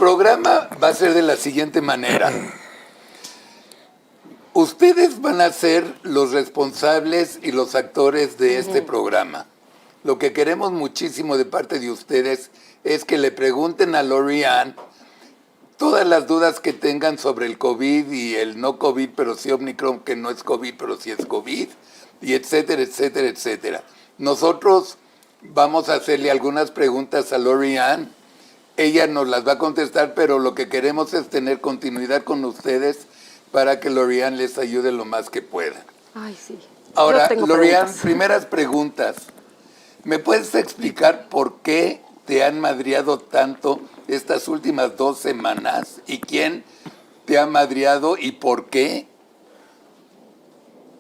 programa va a ser de la siguiente manera. Ustedes van a ser los responsables y los actores de este programa. Lo que queremos muchísimo de parte de ustedes es que le pregunten a Lori-Ann todas las dudas que tengan sobre el COVID y el no COVID, pero sí Omicron, que no es COVID, pero sí es COVID, y etcétera, etcétera, etcétera. Nosotros vamos a hacerle algunas preguntas a Lori-Ann. Ella nos las va a contestar, pero lo que queremos es tener continuidad con ustedes para que Lori-Ann les ayude lo más que pueda. Ay, sí. Ahora, Lori-Ann, primeras preguntas. ¿Me puedes explicar por qué te han madreado tanto estas últimas 2 semanas? ¿Y quién te ha madreado y por qué?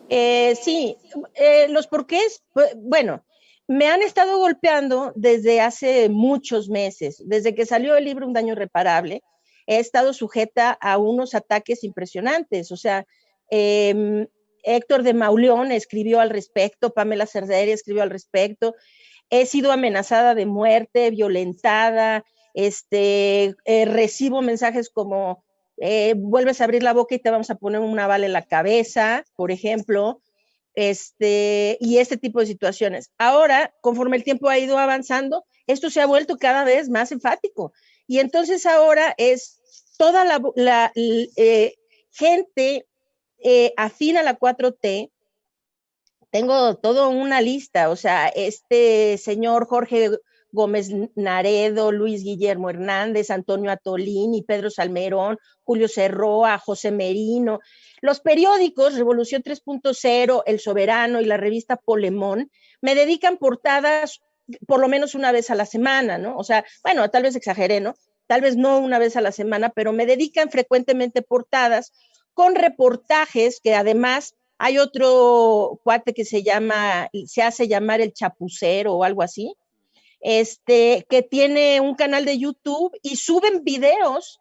Sí, los porqués, bueno, me han estado golpeando desde hace muchos meses. Desde que salió el libro Un daño irreparable, he estado sujeta a unos ataques impresionantes. O sea, Héctor de Mauleón escribió al respecto, Pamela Cerdeira escribió al respecto. He sido amenazada de muerte, violentada, recibo mensajes como vuelves a abrir la boca y te vamos a poner una bala en la cabeza, por ejemplo, y este tipo de situaciones. Ahora, conforme el tiempo ha ido avanzando, esto se ha vuelto cada vez más enfático. Y entonces ahora es toda la gente afín a la 4T. Tengo toda una lista, o sea, este señor Jorge Gómez Naredo, Luis Guillermo Hernández, Antonio Atolini, Pedro Salmerón, Julio Cerroa, José Merino. Los periódicos Revolución 3.0, El Soberano y la revista Polemón me dedican portadas por lo menos una vez a la semana, ¿no? O sea, bueno, tal vez exageré, ¿no? Tal vez no una vez a la semana, pero me dedican frecuentemente portadas con reportajes que además hay otro cuate que se hace llamar el Chapucero o algo así, que tiene un canal de YouTube y suben videos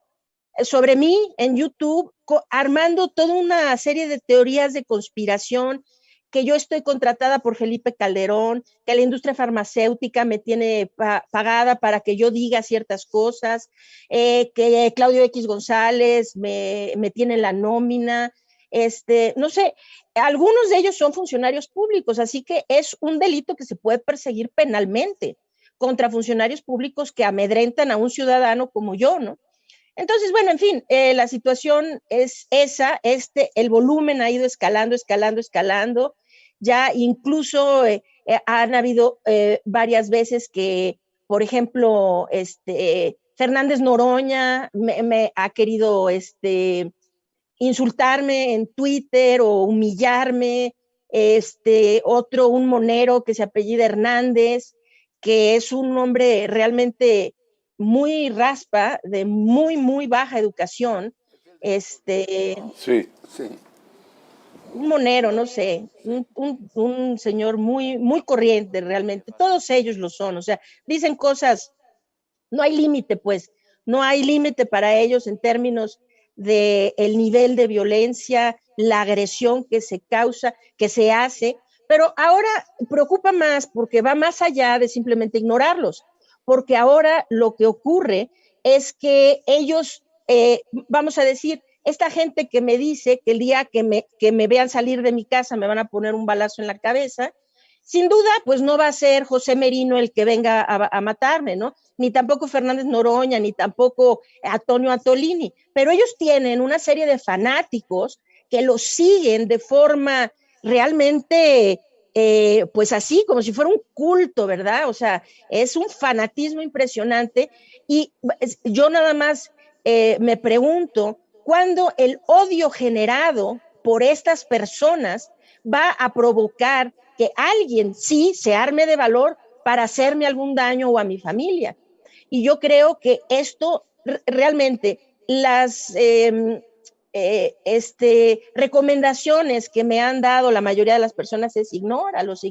sobre mí en YouTube, armando toda una serie de teorías de conspiración, que yo estoy contratada por Felipe Calderón, que la industria farmacéutica me tiene pagada para que yo diga ciertas cosas, que Claudio X González me tiene la nómina, no sé, algunos de ellos son funcionarios públicos, así que es un delito que se puede perseguir penalmente contra funcionarios públicos que amedrentan a un ciudadano como yo, ¿no? Entonces, bueno, en fin, la situación es esa, el volumen ha ido escalando, ya incluso han habido varias veces que, por ejemplo, Fernández Noroña me ha querido insultarme en Twitter o humillarme, un monero que se apellida Hernández, que es un hombre realmente muy raspa, de muy, muy baja educación, Sí. un monero, no sé, un señor muy, muy corriente realmente, todos ellos lo son, o sea, dicen cosas, no hay límite, pues, no hay límite para ellos en términos de el nivel de violencia, la agresión que se causa, que se hace, pero ahora preocupa más porque va más allá de simplemente ignorarlos, porque ahora lo que ocurre es que ellos, vamos a decir, esta gente que me dice que el día que me vean salir de mi casa me van a poner un balazo en la cabeza, sin duda, pues no va a ser José Merino el que venga a matarme, ¿no? Ni tampoco Fernández Noroña, ni tampoco Antonio Atolini, pero ellos tienen una serie de fanáticos que los siguen de forma realmente, pues así, como si fuera un culto, ¿verdad? O sea, es un fanatismo impresionante y yo nada más me pregunto, ¿cuándo el odio generado por estas personas va a provocar que alguien sí se arme de valor para hacerme algún daño o a mi familia? Y yo creo que esto realmente, las recomendaciones que me han dado la mayoría de las personas es ignóralos,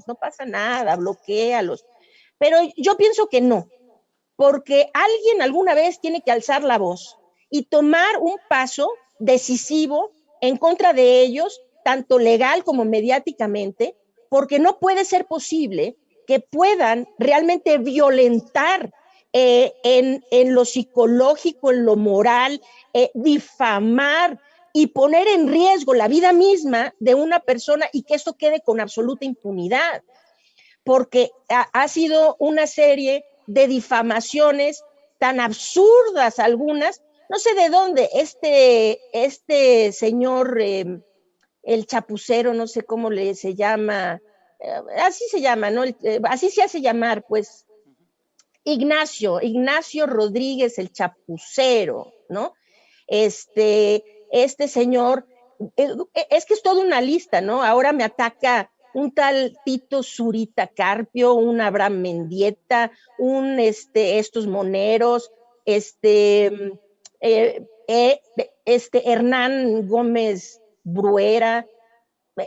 no pasa nada, bloquéalos. Pero yo pienso que no, porque alguien alguna vez tiene que alzar la voz y tomar un paso decisivo en contra de ellos, tanto legal como mediáticamente, porque no puede ser posible que puedan realmente violentar en lo psicológico, en lo moral, difamar y poner en riesgo la vida misma de una persona y que esto quede con absoluta impunidad, porque ha sido una serie de difamaciones tan absurdas algunas, no sé de dónde, este señor, el chapucero, no sé cómo se llama, así se llama, ¿no? Así se hace llamar, pues, Ignacio Rodríguez, el chapucero, ¿no? Este señor, es que es toda una lista, ¿no? Ahora me ataca un tal Tito Zurita Carpio, un Abraham Mendieta, estos moneros, Hernán Gómez Bruera,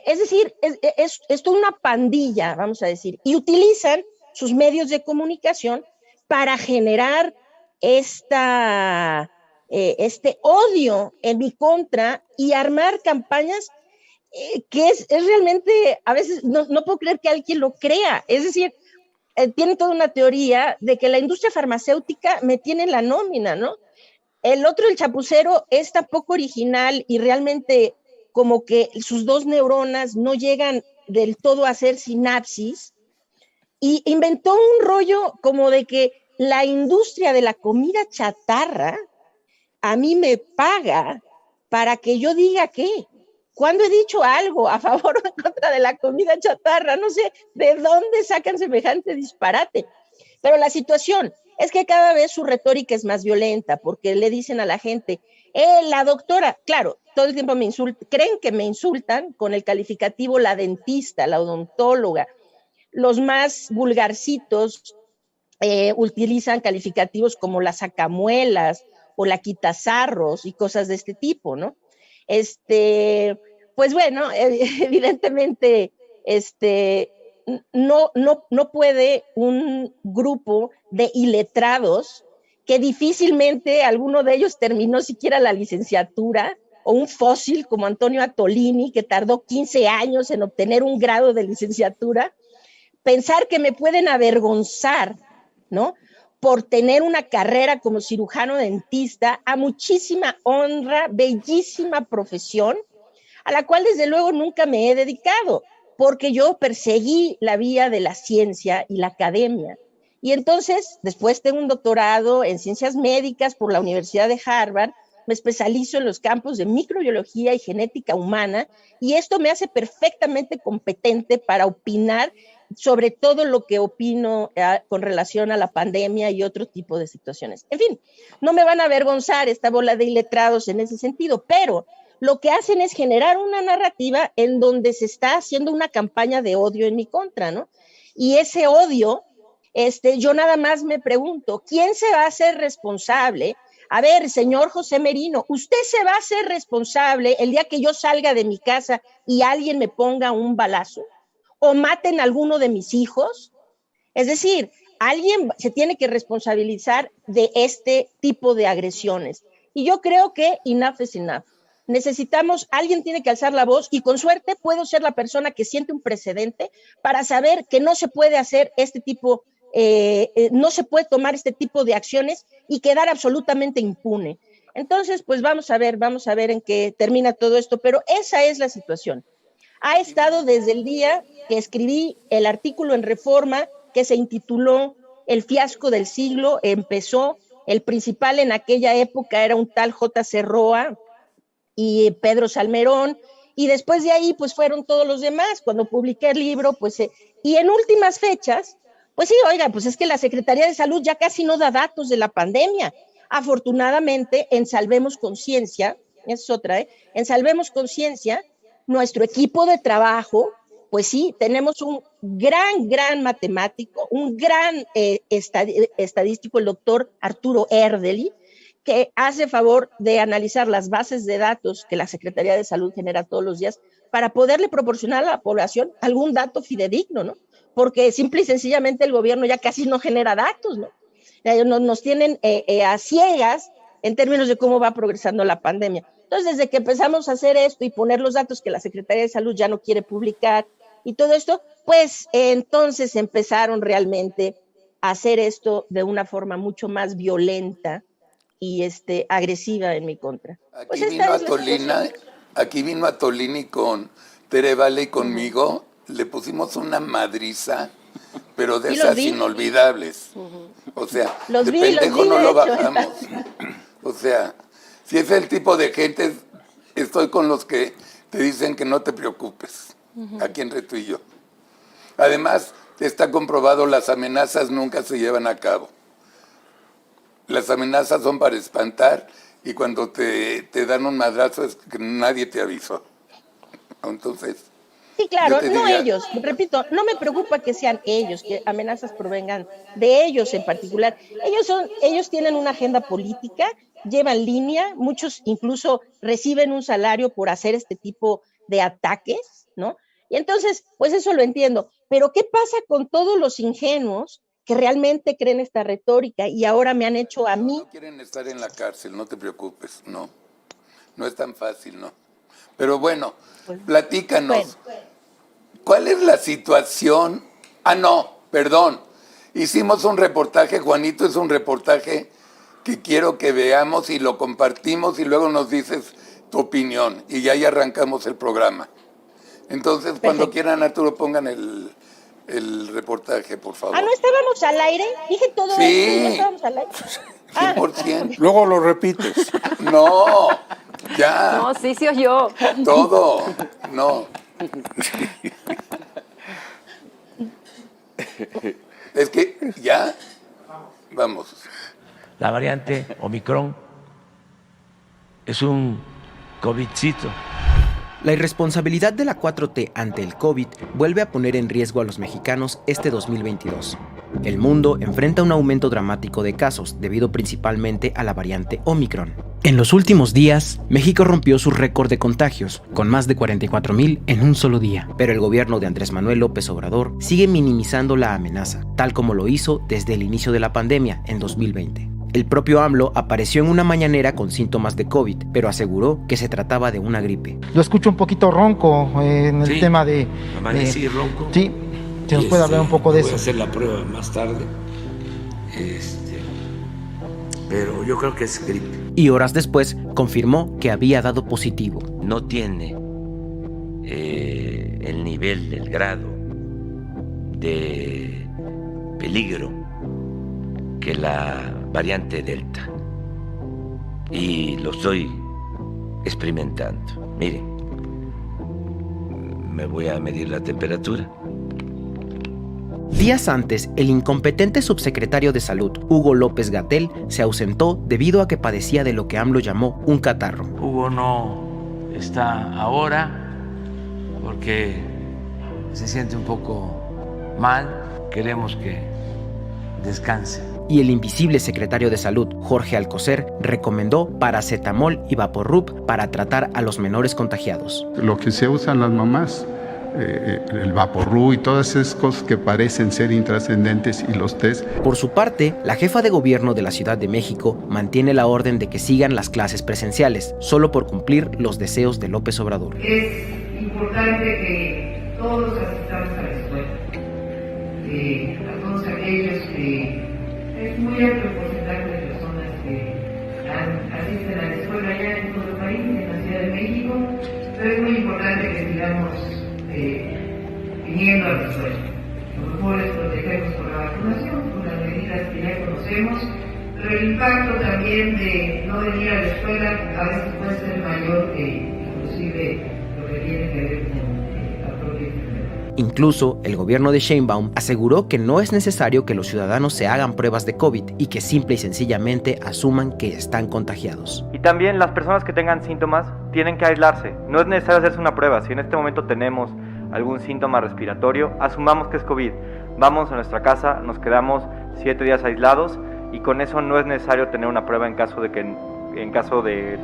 es decir, es toda una pandilla, vamos a decir, y utilizan sus medios de comunicación para generar este odio en mi contra y armar campañas que es realmente, a veces no puedo creer que alguien lo crea. Es decir, tiene toda una teoría de que la industria farmacéutica me tiene en la nómina, ¿no? El otro, el chapucero, es tan poco original y realmente como que sus dos neuronas no llegan del todo a hacer sinapsis, y inventó un rollo como de que la industria de la comida chatarra a mí me paga para que yo diga qué. ¿Cuándo he dicho algo a favor o en contra de la comida chatarra? No sé de dónde sacan semejante disparate. Pero la situación es que cada vez su retórica es más violenta, porque le dicen a la gente, la doctora, claro, todo el tiempo me insultan, creen que me insultan con el calificativo la dentista, la odontóloga. Los más vulgarcitos utilizan calificativos como las sacamuelas o la quitasarros y cosas de este tipo, ¿no? Pues bueno, evidentemente, no puede un grupo de iletrados que difícilmente alguno de ellos terminó siquiera la licenciatura, o un fósil como Antonio Attolini, que tardó 15 años en obtener un grado de licenciatura, pensar que me pueden avergonzar, ¿no? Por tener una carrera como cirujano dentista, a muchísima honra, bellísima profesión, a la cual desde luego nunca me he dedicado, porque yo perseguí la vía de la ciencia y la academia. Y entonces, después tengo un doctorado en ciencias médicas por la Universidad de Harvard, me especializo en los campos de microbiología y genética humana, y esto me hace perfectamente competente para opinar sobre todo lo que opino con relación a la pandemia y otro tipo de situaciones. En fin, no me van a avergonzar esta bola de iletrados en ese sentido, pero lo que hacen es generar una narrativa en donde se está haciendo una campaña de odio en mi contra, ¿no? Y ese odio, yo nada más me pregunto, ¿quién se va a hacer responsable? A ver, señor José Merino, ¿usted se va a hacer responsable el día que yo salga de mi casa y alguien me ponga un balazo? ¿O maten a alguno de mis hijos? Es decir, alguien se tiene que responsabilizar de este tipo de agresiones. Y yo creo que enough is enough. Necesitamos, alguien tiene que alzar la voz, y con suerte puedo ser la persona que siente un precedente para saber que no se puede hacer este tipo, no se puede tomar este tipo de acciones y quedar absolutamente impune. Entonces, pues vamos a ver en qué termina todo esto, pero esa es la situación. Ha estado desde el día que escribí el artículo en Reforma que se intituló El fiasco del siglo. Empezó, el principal en aquella época era un tal J.C. Roa y Pedro Salmerón, y después de ahí pues fueron todos los demás. Cuando publiqué el libro, pues, y en últimas fechas, pues sí, oiga, pues es que la Secretaría de Salud ya casi no da datos de la pandemia. Afortunadamente, en Salvemos Conciencia, es otra, en Salvemos Conciencia, nuestro equipo de trabajo, pues sí, tenemos un gran matemático, un gran estadístico, el doctor Arturo Erdely, que hace favor de analizar las bases de datos que la Secretaría de Salud genera todos los días para poderle proporcionar a la población algún dato fidedigno, ¿no? Porque simple y sencillamente el gobierno ya casi no genera datos, ¿no? Nos tienen a ciegas en términos de cómo va progresando la pandemia. Entonces, desde que empezamos a hacer esto y poner los datos que la Secretaría de Salud ya no quiere publicar y todo esto, pues entonces empezaron realmente hacer esto de una forma mucho más violenta y agresiva en mi contra. Pues Aquí vino a Tolini con Tere Vale y conmigo, le pusimos una madriza, pero de esas inolvidables. O sea, de pendejo no lo bajamos. O sea, si es el tipo de gente, estoy con los que te dicen que no te preocupes, aquí entre tú y yo. Además, está comprobado, las amenazas nunca se llevan a cabo. Las amenazas son para espantar y cuando te dan un madrazo es que nadie te avisó. Entonces... Sí, claro, no ellos, repito, no me preocupa que sean ellos, que amenazas provengan de ellos en particular. Ellos tienen una agenda política, llevan línea, muchos incluso reciben un salario por hacer este tipo de ataques, ¿no? Y entonces, pues eso lo entiendo. Pero ¿qué pasa con todos los ingenuos que realmente creen esta retórica y ahora me han hecho a mí? No quieren estar en la cárcel, no te preocupes, no es tan fácil, ¿no? Pero bueno, pues, platícanos, ¿cuál es la situación? Hicimos un reportaje, Juanito, es un reportaje que quiero que veamos y lo compartimos y luego nos dices tu opinión y ya arrancamos el programa. Entonces, cuando quieran, Arturo, pongan el reportaje, por favor. ¿No estábamos al aire? Dije todo sí. Esto, ¿no estábamos al aire? 100%. Luego lo repites. No, ya. No, sí oyó. Todo, no. Es que ya, vamos. La variante Omicron es un COVIDcito. La irresponsabilidad de la 4T ante el COVID vuelve a poner en riesgo a los mexicanos este 2022. El mundo enfrenta un aumento dramático de casos debido principalmente a la variante Omicron. En los últimos días, México rompió su récord de contagios, con más de 44,000 en un solo día. Pero el gobierno de Andrés Manuel López Obrador sigue minimizando la amenaza, tal como lo hizo desde el inicio de la pandemia en 2020. El propio AMLO apareció en una mañanera con síntomas de COVID, pero aseguró que se trataba de una gripe. Lo escucho un poquito ronco en el tema de... Amanecí ronco. Sí, si nos puede hablar un poco de eso. Voy a hacer la prueba más tarde, pero yo creo que es gripe. Y horas después confirmó que había dado positivo. No tiene el nivel, el grado de peligro que la variante Delta, y lo estoy experimentando. Miren, me voy a medir la temperatura. Días antes, el incompetente subsecretario de Salud, Hugo López-Gatell, se ausentó debido a que padecía de lo que AMLO llamó un catarro. Hugo no está ahora porque se siente un poco mal, queremos que descanse. Y el invisible secretario de Salud, Jorge Alcocer, recomendó paracetamol y Vaporub para tratar a los menores contagiados. Lo que se usan las mamás, el Vaporub y todas esas cosas que parecen ser intrascendentes y los test. Por su parte, la jefa de gobierno de la Ciudad de México mantiene la orden de que sigan las clases presenciales, solo por cumplir los deseos de López Obrador. Es importante que todos asistamos a la escuela, a todos aquellos que es muy alto el porcentaje de personas que asisten a la escuela ya en todo el país, en la Ciudad de México, pero es muy importante que sigamos viniendo a la escuela. Lo mejor es protegernos con la vacunación, con las medidas que ya conocemos, pero el impacto también de no venir a la escuela a veces puede ser mayor que inclusive lo que tiene que ver con la propia enfermedad. Incluso, el gobierno de Sheinbaum aseguró que no es necesario que los ciudadanos se hagan pruebas de COVID y que simple y sencillamente asuman que están contagiados. Y también las personas que tengan síntomas tienen que aislarse. No es necesario hacerse una prueba. Si en este momento tenemos algún síntoma respiratorio, asumamos que es COVID. Vamos a nuestra casa, nos quedamos 7 días aislados y con eso no es necesario tener una prueba en caso de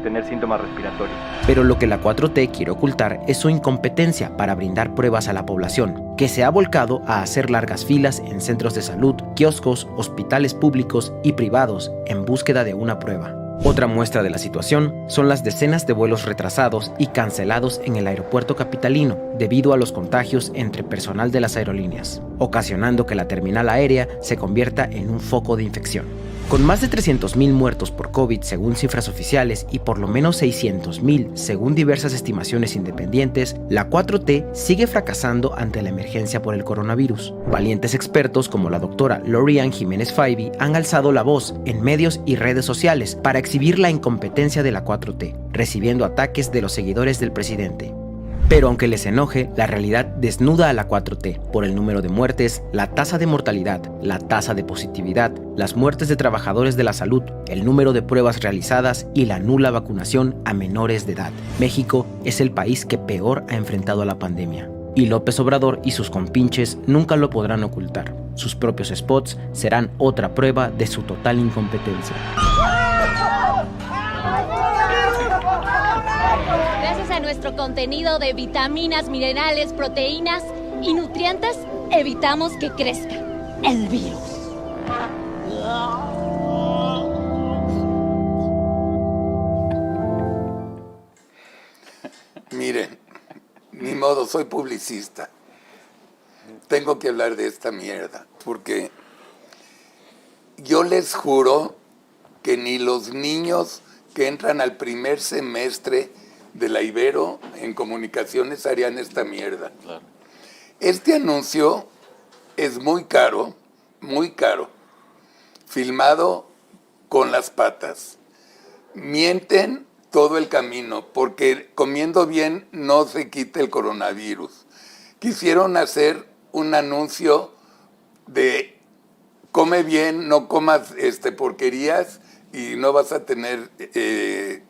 tener síntomas respiratorios. Pero lo que la 4T quiere ocultar es su incompetencia para brindar pruebas a la población, que se ha volcado a hacer largas filas en centros de salud, kioscos, hospitales públicos y privados en búsqueda de una prueba. Otra muestra de la situación son las decenas de vuelos retrasados y cancelados en el aeropuerto capitalino debido a los contagios entre personal de las aerolíneas, ocasionando que la terminal aérea se convierta en un foco de infección. Con más de 300.000 muertos por COVID según cifras oficiales y por lo menos 600.000 según diversas estimaciones independientes, la 4T sigue fracasando ante la emergencia por el coronavirus. Valientes expertos como la doctora Lori-Ann Jiménez Faibi han alzado la voz en medios y redes sociales para exhibir la incompetencia de la 4T, recibiendo ataques de los seguidores del presidente. Pero aunque les enoje, la realidad desnuda a la 4T por el número de muertes, la tasa de mortalidad, la tasa de positividad, las muertes de trabajadores de la salud, el número de pruebas realizadas y la nula vacunación a menores de edad. México es el país que peor ha enfrentado a la pandemia. Y López Obrador y sus compinches nunca lo podrán ocultar. Sus propios spots serán otra prueba de su total incompetencia. Gracias a nuestro contenido de vitaminas, minerales, proteínas y nutrientes, evitamos que crezca el virus. Miren, ni modo, soy publicista. Tengo que hablar de esta mierda, porque yo les juro que ni los niños que entran al primer semestre de la Ibero en comunicaciones harían esta mierda. Claro. Este anuncio es muy caro, filmado con las patas. Mienten todo el camino, porque comiendo bien no se quita el coronavirus. Quisieron hacer un anuncio de come bien, no comas porquerías y no vas a tener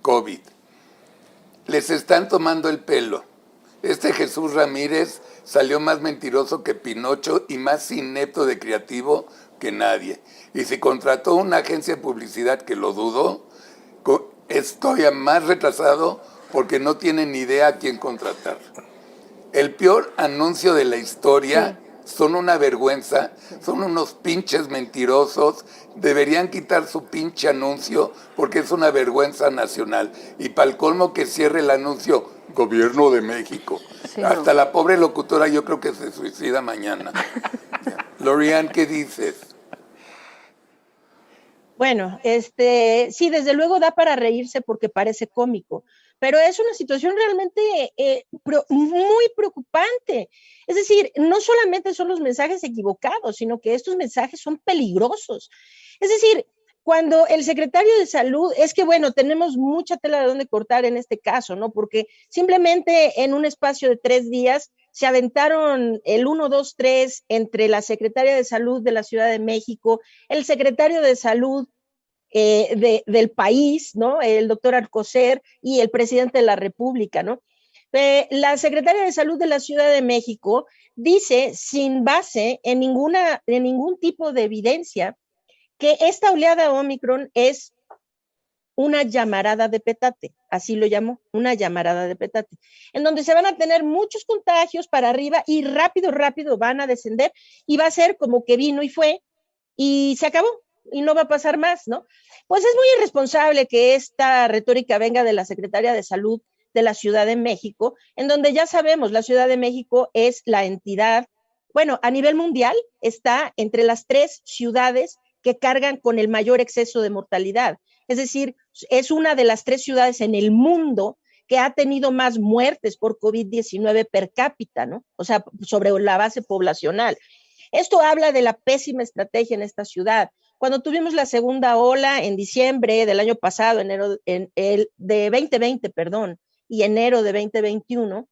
COVID. Les están tomando el pelo. Jesús Ramírez salió más mentiroso que Pinocho y más inepto de creativo que nadie. Y si contrató una agencia de publicidad, que lo dudo, estoy más retrasado porque no tienen ni idea a quién contratar. El peor anuncio de la historia, son una vergüenza, son unos pinches mentirosos, deberían quitar su pinche anuncio porque es una vergüenza nacional. Y para el colmo que cierre el anuncio, Gobierno de México. Sí, hasta la pobre locutora yo creo que se suicida mañana. Lori-Ann, ¿qué dices? Bueno, sí, desde luego da para reírse porque parece cómico, pero es una situación realmente muy preocupante. Es decir, no solamente son los mensajes equivocados, sino que estos mensajes son peligrosos. Es decir, cuando el secretario de Salud, es que bueno, tenemos mucha tela de donde cortar en este caso, ¿no? Porque simplemente en un espacio de 3 días se aventaron el 1, 2, 3 entre la secretaria de Salud de la Ciudad de México, el secretario de Salud del país, ¿no? El doctor Alcocer y el presidente de la República, ¿no? La secretaria de Salud de la Ciudad de México dice, sin base en ningún tipo de evidencia, que esta oleada Omicron es una llamarada de petate, así lo llamó, una llamarada de petate, en donde se van a tener muchos contagios para arriba y rápido van a descender y va a ser como que vino y fue y se acabó y no va a pasar más, ¿no? Pues es muy irresponsable que esta retórica venga de la Secretaría de Salud de la Ciudad de México, en donde ya sabemos, la Ciudad de México es la entidad, bueno, a nivel mundial está entre las 3 ciudades que cargan con el mayor exceso de mortalidad. Es decir, es una de las 3 ciudades en el mundo que ha tenido más muertes por COVID-19 per cápita, ¿no? O sea, sobre la base poblacional. Esto habla de la pésima estrategia en esta ciudad. Cuando tuvimos la segunda ola en diciembre del año pasado, de 2020, y enero de 2021,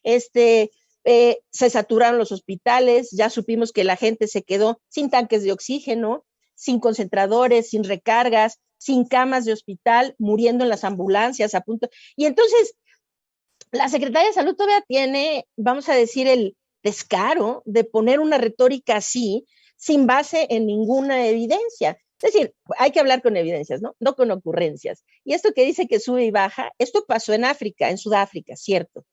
se saturaron los hospitales, ya supimos que la gente se quedó sin tanques de oxígeno, sin concentradores, sin recargas, sin camas de hospital, muriendo en las ambulancias a punto. Y entonces, la Secretaría de Salud todavía tiene, vamos a decir, el descaro de poner una retórica así, sin base en ninguna evidencia. Es decir, hay que hablar con evidencias, ¿no? No con ocurrencias. Y esto que dice que sube y baja, esto pasó en África, en Sudáfrica, cierto.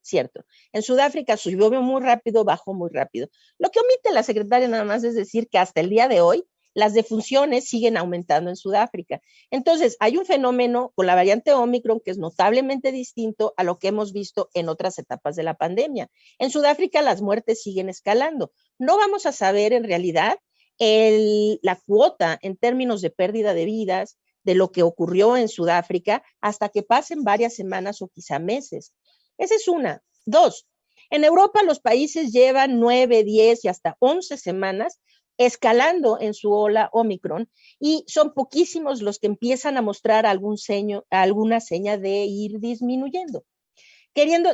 En Sudáfrica subió muy rápido, bajó muy rápido. Lo que omite la secretaria nada más es decir que hasta el día de hoy las defunciones siguen aumentando en Sudáfrica. Entonces, hay un fenómeno con la variante Omicron que es notablemente distinto a lo que hemos visto en otras etapas de la pandemia. En Sudáfrica las muertes siguen escalando. No vamos a saber en realidad la cuota en términos de pérdida de vidas de lo que ocurrió en Sudáfrica hasta que pasen varias semanas o quizá meses. Esa es una. Dos, en Europa los países llevan 9, 10 y hasta 11 semanas escalando en su ola Omicron y son poquísimos los que empiezan a mostrar alguna seña de ir disminuyendo.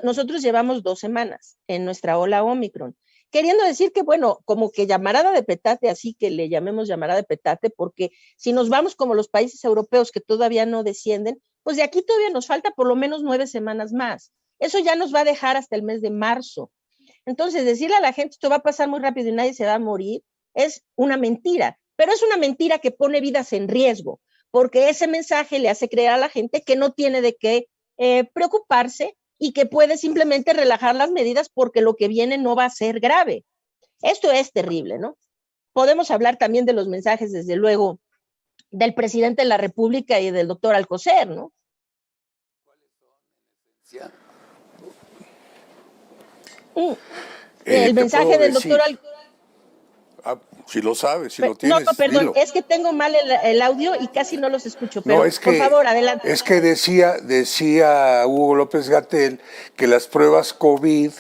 Nosotros llevamos 2 semanas en nuestra ola Omicron, queriendo decir que, bueno, como que llamarada de petate, así que le llamemos llamarada de petate, porque si nos vamos como los países europeos que todavía no descienden, pues de aquí todavía nos falta por lo menos 9 semanas más. Eso ya nos va a dejar hasta el mes de marzo. Entonces, decirle a la gente esto va a pasar muy rápido y nadie se va a morir es una mentira, pero es una mentira que pone vidas en riesgo, porque ese mensaje le hace creer a la gente que no tiene de qué preocuparse y que puede simplemente relajar las medidas porque lo que viene no va a ser grave. Esto es terrible, ¿no? Podemos hablar también de los mensajes, desde luego, del presidente de la República y del doctor Alcocer, ¿no? El mensaje del doctor Alcocer. Si lo sabes, si lo tienes. No, perdón, dilo. Es que tengo mal el audio y casi no los escucho, pero no, por favor, adelante. Es que decía Hugo López-Gatell que las pruebas COVID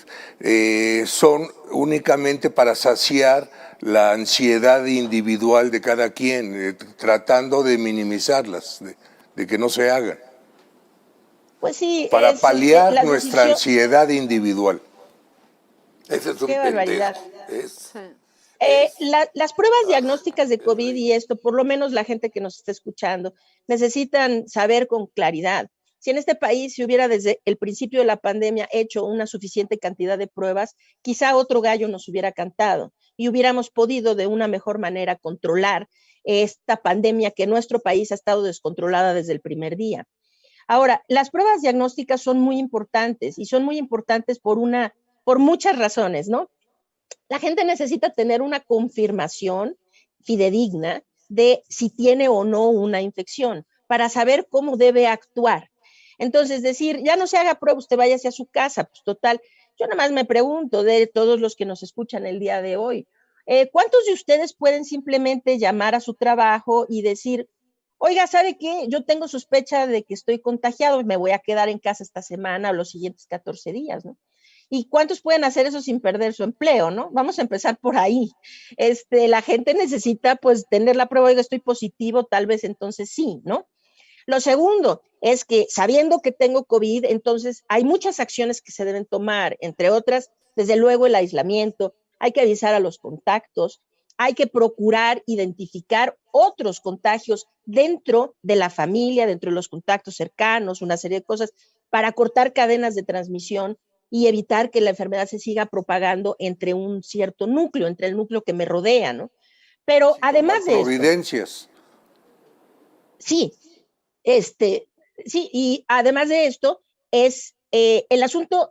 son únicamente para saciar la ansiedad individual de cada quien, tratando de minimizarlas, de que no se hagan. Pues sí. Para paliar nuestra ansiedad individual. Ese es un Qué barbaridad. Sí. Las pruebas diagnósticas de COVID y esto, por lo menos la gente que nos está escuchando, necesitan saber con claridad. Si en este país se hubiera desde el principio de la pandemia hecho una suficiente cantidad de pruebas, quizá otro gallo nos hubiera cantado y hubiéramos podido de una mejor manera controlar esta pandemia que en nuestro país ha estado descontrolada desde el primer día. Ahora, las pruebas diagnósticas son muy importantes y son muy importantes por muchas razones, ¿no? La gente necesita tener una confirmación fidedigna de si tiene o no una infección para saber cómo debe actuar. Entonces, decir, ya no se haga prueba, usted vaya hacia su casa, pues total. Yo nada más me pregunto de todos los que nos escuchan el día de hoy, ¿cuántos de ustedes pueden simplemente llamar a su trabajo y decir, oiga, ¿sabe qué? Yo tengo sospecha de que estoy contagiado y me voy a quedar en casa esta semana o los siguientes 14 días, ¿no? ¿Y cuántos pueden hacer eso sin perder su empleo, no? Vamos a empezar por ahí. La gente necesita, pues, tener la prueba, oiga, estoy positivo, tal vez entonces sí, ¿no? Lo segundo es que sabiendo que tengo COVID, entonces hay muchas acciones que se deben tomar, entre otras, desde luego el aislamiento, hay que avisar a los contactos, hay que procurar identificar otros contagios dentro de la familia, dentro de los contactos cercanos, una serie de cosas para cortar cadenas de transmisión y evitar que la enfermedad se siga propagando entre un cierto núcleo, entre el núcleo que me rodea, ¿no? Pero sí, además de providencias. Sí, sí, y además de esto es el asunto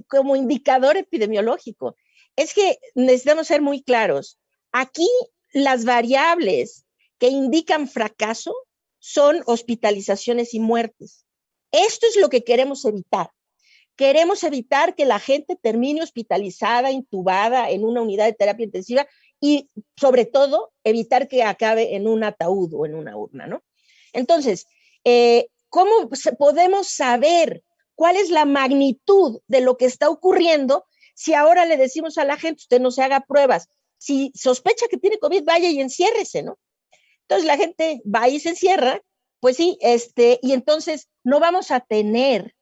como indicador epidemiológico. Es que necesitamos ser muy claros. Aquí las variables que indican fracaso son hospitalizaciones y muertes. Esto es lo que queremos evitar. Queremos evitar que la gente termine hospitalizada, intubada en una unidad de terapia intensiva y, sobre todo, evitar que acabe en un ataúd o en una urna, ¿no? Entonces, ¿cómo podemos saber cuál es la magnitud de lo que está ocurriendo si ahora le decimos a la gente, usted no se haga pruebas? Si sospecha que tiene COVID, vaya y enciérrese, ¿no? Entonces la gente va y se encierra, pues sí, y entonces no vamos a tener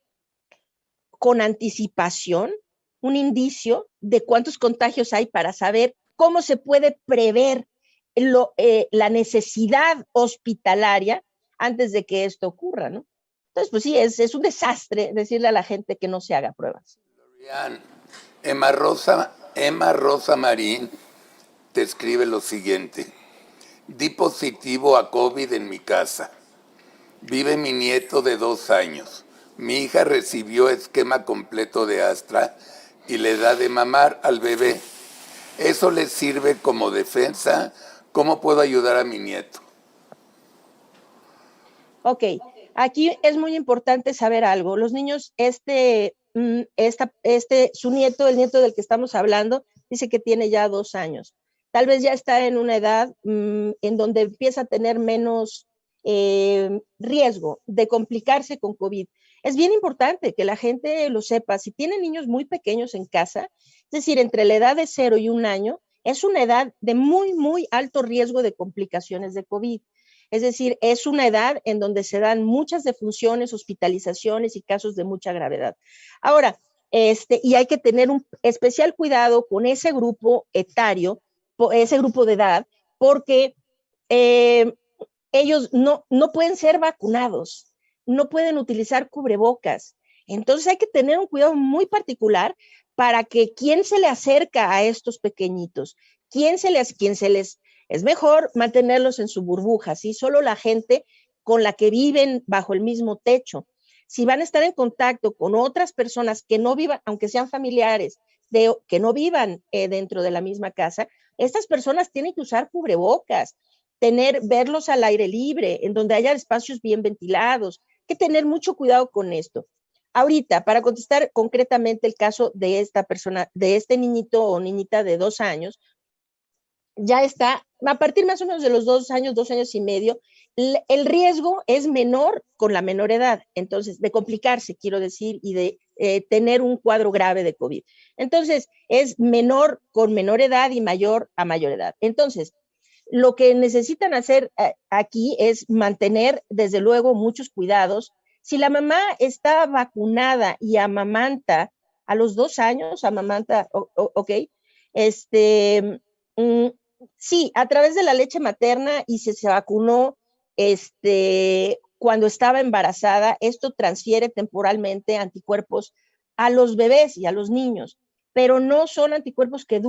con anticipación un indicio de cuántos contagios hay para saber cómo se puede prever la necesidad hospitalaria antes de que esto ocurra, ¿no? Entonces, pues sí, es un desastre decirle a la gente que no se haga pruebas. Emma Rosa Marín te escribe lo siguiente: di positivo a COVID en mi casa. Vive mi nieto de 2 años. Mi hija recibió esquema completo de Astra y le da de mamar al bebé. ¿Eso le sirve como defensa ¿Cómo puedo ayudar a mi nieto? Ok, aquí es muy importante saber algo. Los niños, su nieto, el nieto del que estamos hablando, dice que tiene ya 2 años. Tal vez ya está en una edad en donde empieza a tener menos riesgo de complicarse con COVID. Es bien importante que la gente lo sepa. Si tienen niños muy pequeños en casa, es decir, entre la edad de 0 y 1 año, es una edad de muy, muy alto riesgo de complicaciones de COVID. Es decir, es una edad en donde se dan muchas defunciones, hospitalizaciones y casos de mucha gravedad. Ahora, y hay que tener un especial cuidado con ese grupo etario, ese grupo de edad, porque ellos no pueden ser vacunados, no pueden utilizar cubrebocas. Entonces hay que tener un cuidado muy particular para que quién se le acerca a estos pequeñitos, es mejor mantenerlos en su burbuja, ¿sí? Solo la gente con la que viven bajo el mismo techo. Si van a estar en contacto con otras personas que no vivan, aunque sean familiares, que no vivan dentro de la misma casa, estas personas tienen que usar cubrebocas, verlos al aire libre, en donde haya espacios bien ventilados. Hay que tener mucho cuidado con esto. Ahorita, para contestar concretamente el caso de esta persona, de este niñito o niñita de 2 años, ya está, a partir más o menos de los 2 años, 2 años y medio, el riesgo es menor con la menor edad, entonces, de complicarse, quiero decir, y de tener un cuadro grave de COVID. Entonces, es menor con menor edad y mayor a mayor edad. Entonces, lo que necesitan hacer aquí es mantener, desde luego, muchos cuidados. Si la mamá está vacunada y amamanta a los 2 años, ok, sí, a través de la leche materna y si se vacunó cuando estaba embarazada, esto transfiere temporalmente anticuerpos a los bebés y a los niños, pero no son anticuerpos que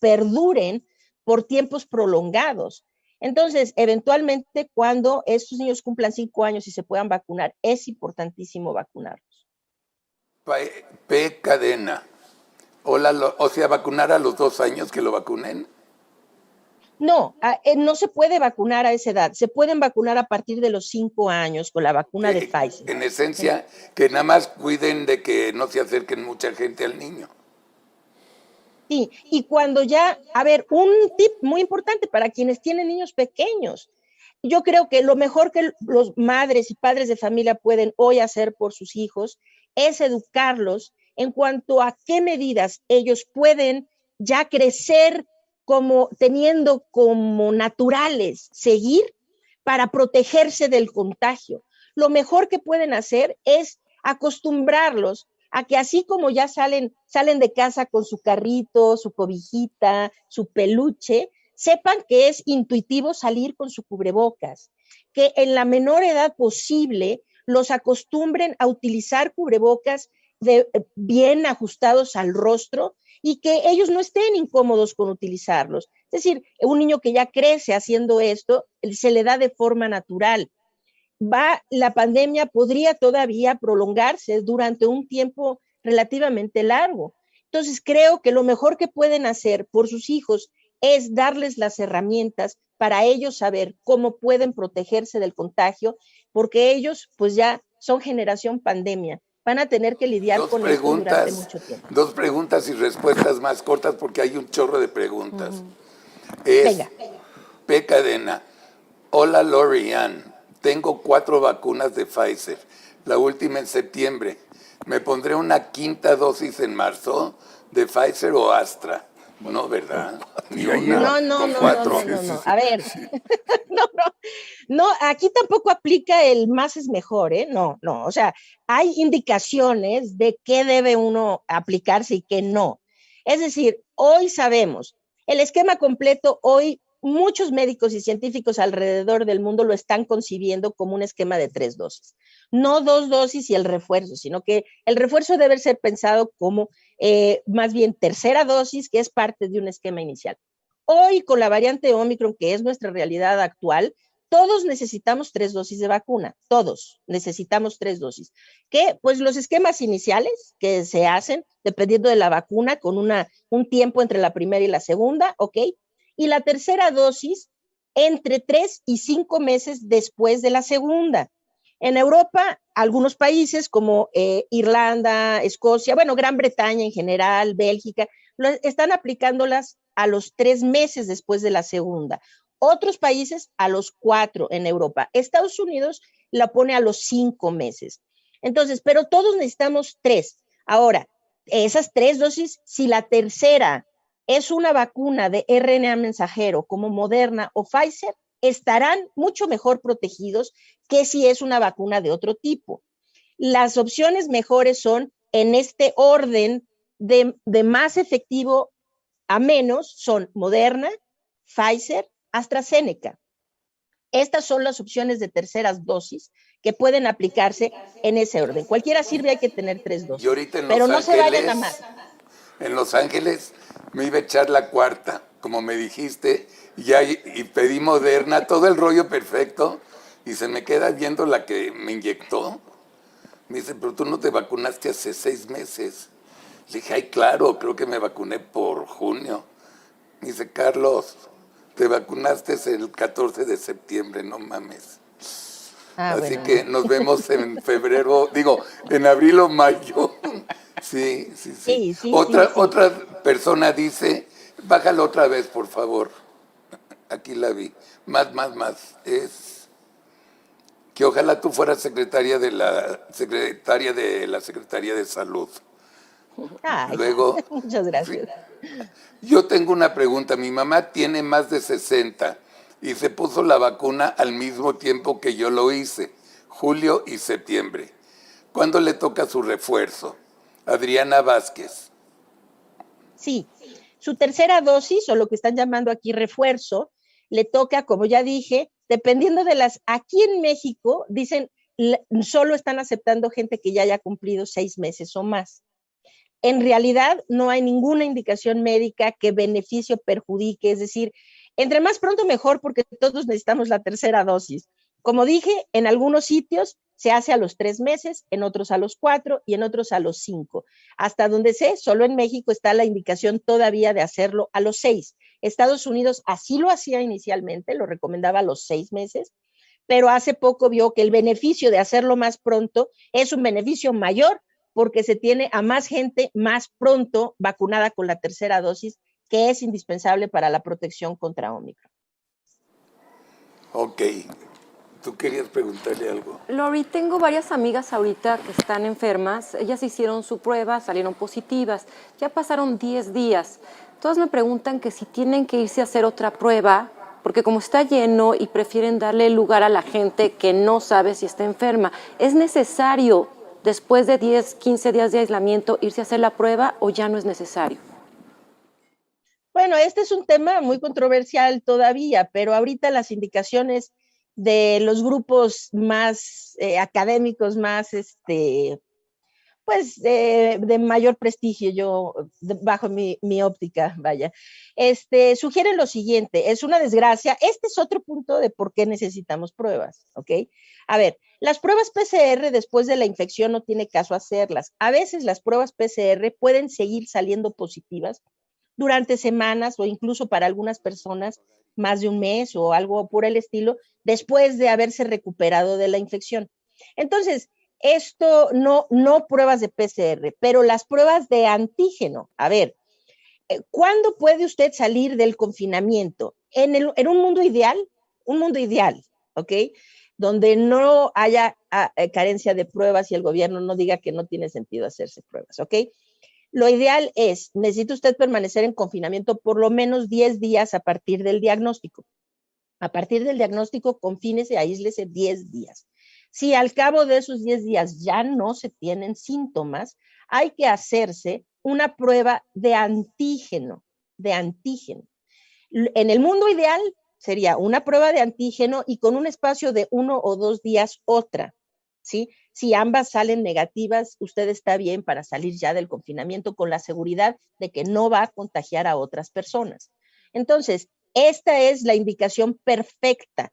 perduren por tiempos prolongados. Entonces, eventualmente, cuando estos niños cumplan 5 años y se puedan vacunar, es importantísimo vacunarlos. P. Cadena. O sea, vacunar a los 2 años, que lo vacunen. No, no se puede vacunar a esa edad. Se pueden vacunar a partir de los 5 años con la vacuna de Pfizer. En esencia, que nada más cuiden de que no se acerquen mucha gente al niño. Sí, y cuando ya, un tip muy importante para quienes tienen niños pequeños. Yo creo que lo mejor que los madres y padres de familia pueden hoy hacer por sus hijos es educarlos en cuanto a qué medidas ellos pueden ya crecer teniendo como naturales seguir para protegerse del contagio. Lo mejor que pueden hacer es acostumbrarlos a que así como ya salen de casa con su carrito, su cobijita, su peluche, sepan que es intuitivo salir con su cubrebocas, que en la menor edad posible los acostumbren a utilizar cubrebocas bien ajustados al rostro y que ellos no estén incómodos con utilizarlos. Es decir, un niño que ya crece haciendo esto, se le da de forma natural. La pandemia podría todavía prolongarse durante un tiempo relativamente largo. Entonces, creo que lo mejor que pueden hacer por sus hijos es darles las herramientas para ellos saber cómo pueden protegerse del contagio, porque ellos pues ya son generación pandemia. Van a tener que lidiar con esto durante mucho tiempo. 2 preguntas y respuestas más cortas porque hay un chorro de preguntas. Venga. P. Cadena. Hola, Lori-Ann. Tengo 4 vacunas de Pfizer, la última en septiembre. ¿Me pondré una 5ª dosis en marzo de Pfizer o Astra? No, ¿verdad? No. A ver, no, aquí tampoco aplica el más es mejor, ¿eh? No, o sea, hay indicaciones de qué debe uno aplicarse y qué no. Es decir, hoy sabemos, el esquema completo, hoy muchos médicos y científicos alrededor del mundo lo están concibiendo como un esquema de 3 dosis. No 2 dosis y el refuerzo, sino que el refuerzo debe ser pensado como más bien 3ª dosis, que es parte de un esquema inicial. Hoy, con la variante Omicron, que es nuestra realidad actual, todos necesitamos 3 dosis de vacuna, todos necesitamos 3 dosis. Que pues los esquemas iniciales que se hacen, dependiendo de la vacuna, con un tiempo entre la primera y la segunda, ¿ok? y la tercera dosis entre 3 y 5 meses después de la segunda. En Europa, algunos países como Irlanda, Escocia, bueno, Gran Bretaña en general, Bélgica, están aplicándolas a los 3 meses después de la segunda. Otros países a los 4 en Europa. Estados Unidos la pone a los 5 meses. Entonces, pero todos necesitamos 3. Ahora, esas 3 dosis, si la tercera es una vacuna de RNA mensajero como Moderna o Pfizer, estarán mucho mejor protegidos que si es una vacuna de otro tipo. Las opciones mejores son en este orden de más efectivo a menos, son Moderna, Pfizer, AstraZeneca. Estas son las opciones de terceras dosis que pueden aplicarse en ese orden. Cualquiera sirve, hay que tener 3 dosis. Y ahorita en pero Los no Ángeles, se vayan a más. En Los Ángeles me iba a echar la cuarta, como me dijiste, y pedí Moderna, todo el rollo perfecto, y se me queda viendo la que me inyectó. Me dice, pero tú no te vacunaste hace 6 meses. Le dije, ay, claro, creo que me vacuné por junio. Me dice, Carlos, te vacunaste el 14 de septiembre, no mames. Así que nos vemos en febrero, en abril o mayo. Sí. Otra persona dice, bájalo otra vez, por favor. Aquí la vi. Más. Es que ojalá tú fueras secretaria de la Secretaría de Salud. Ay, Luego, muchas gracias. Yo tengo una pregunta. Mi mamá tiene más de 60 y se puso la vacuna al mismo tiempo que yo lo hice, julio y septiembre. ¿Cuándo le toca su refuerzo? Adriana Vázquez. Sí, su tercera dosis, o lo que están llamando aquí refuerzo, le toca, como ya dije, dependiendo de aquí en México, dicen, solo están aceptando gente que ya haya cumplido 6 meses o más. En realidad, no hay ninguna indicación médica que beneficie o perjudique, es decir, entre más pronto mejor, porque todos necesitamos la tercera dosis. Como dije, en algunos sitios se hace a los 3 meses, en otros a los 4 y en otros a los 5. Hasta donde sé, solo en México está la indicación todavía de hacerlo a los 6. Estados Unidos así lo hacía inicialmente, lo recomendaba a los 6 meses, pero hace poco vio que el beneficio de hacerlo más pronto es un beneficio mayor porque se tiene a más gente más pronto vacunada con la tercera dosis, que es indispensable para la protección contra Omicron. Ok. ¿Tú querías preguntarle algo? Lori, tengo varias amigas ahorita que están enfermas. Ellas hicieron su prueba, salieron positivas. Ya pasaron 10 días. Todas me preguntan que si tienen que irse a hacer otra prueba, porque como está lleno y prefieren darle lugar a la gente que no sabe si está enferma. ¿Es necesario, después de 10, 15 días de aislamiento, irse a hacer la prueba o ya no es necesario? Bueno, este es un tema muy controversial todavía, pero ahorita las indicaciones de los grupos más académicos, más de mayor prestigio, bajo mi óptica, vaya, sugieren lo siguiente: es una desgracia. Este es otro punto de por qué necesitamos pruebas, ¿ok? A ver, las pruebas PCR después de la infección no tiene caso hacerlas. A veces las pruebas PCR pueden seguir saliendo positivas durante semanas o incluso para algunas personas más de un mes o algo por el estilo, después de haberse recuperado de la infección. Entonces, esto no pruebas de PCR, pero las pruebas de antígeno. A ver, ¿cuándo puede usted salir del confinamiento? En un mundo ideal, ¿ok? Donde no haya carencia de pruebas y el gobierno no diga que no tiene sentido hacerse pruebas, ¿ok? Lo ideal es, necesita usted permanecer en confinamiento por lo menos 10 días a partir del diagnóstico. A partir del diagnóstico, confínese, aíslese 10 días. Si al cabo de esos 10 días ya no se tienen síntomas, hay que hacerse una prueba de antígeno, En el mundo ideal sería una prueba de antígeno y con un espacio de 1 o 2 días otra, ¿sí? Si ambas salen negativas, usted está bien para salir ya del confinamiento con la seguridad de que no va a contagiar a otras personas. Entonces, esta es la indicación perfecta.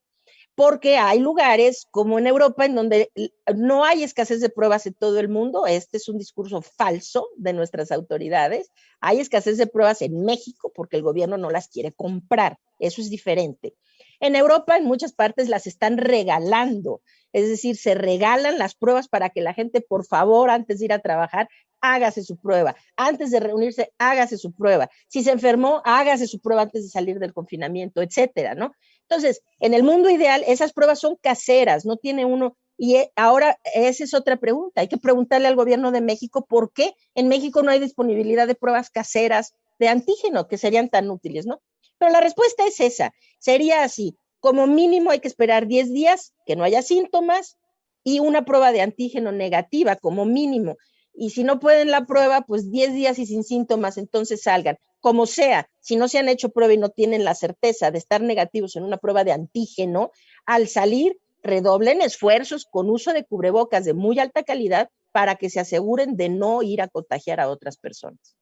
porque hay lugares como en Europa en donde no hay escasez de pruebas en todo el mundo. Este es un discurso falso de nuestras autoridades. Hay escasez de pruebas en México porque el gobierno no las quiere comprar. Eso es diferente. En Europa, en muchas partes, las están regalando. Es decir, se regalan las pruebas para que la gente, por favor, antes de ir a trabajar, hágase su prueba. Antes de reunirse, hágase su prueba. Si se enfermó, hágase su prueba antes de salir del confinamiento, etcétera, ¿no? Entonces, en el mundo ideal, esas pruebas son caseras, no tiene uno. Y ahora, esa es otra pregunta. Hay que preguntarle al gobierno de México por qué en México no hay disponibilidad de pruebas caseras de antígeno que serían tan útiles, ¿no? Pero la respuesta es esa. Sería así. Como mínimo hay que esperar 10 días, que no haya síntomas, y una prueba de antígeno negativa como mínimo. Y si no pueden la prueba, pues 10 días y sin síntomas, entonces salgan. Como sea, si no se han hecho prueba y no tienen la certeza de estar negativos en una prueba de antígeno, al salir redoblen esfuerzos con uso de cubrebocas de muy alta calidad para que se aseguren de no ir a contagiar a otras personas.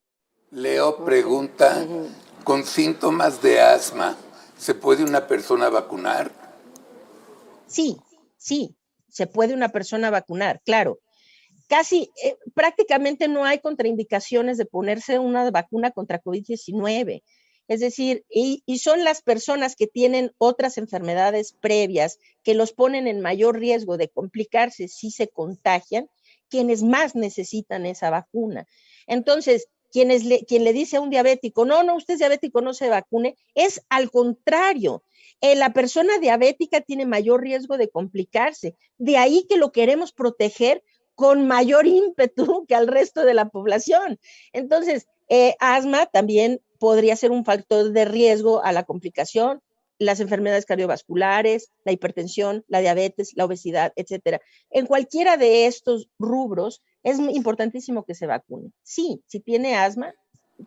Leo pregunta, con síntomas de asma, ¿se puede una persona vacunar? Sí, se puede una persona vacunar, claro. Prácticamente no hay contraindicaciones de ponerse una vacuna contra COVID-19. Es decir, y son las personas que tienen otras enfermedades previas que los ponen en mayor riesgo de complicarse si se contagian, quienes más necesitan esa vacuna. Entonces, quien le dice a un diabético, no, usted es diabético, no se vacune, es al contrario. La persona diabética tiene mayor riesgo de complicarse. De ahí que lo queremos proteger con mayor ímpetu que al resto de la población. Entonces, asma también podría ser un factor de riesgo a la complicación, las enfermedades cardiovasculares, la hipertensión, la diabetes, la obesidad, etcétera. En cualquiera de estos rubros es importantísimo que se vacune. Sí, si tiene asma,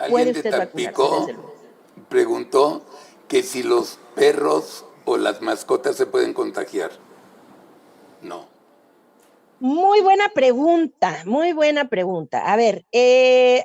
puede usted vacunarse. ¿Alguien de Tampico preguntó que si los perros o las mascotas se pueden contagiar? No. Muy buena pregunta, muy buena pregunta. A ver,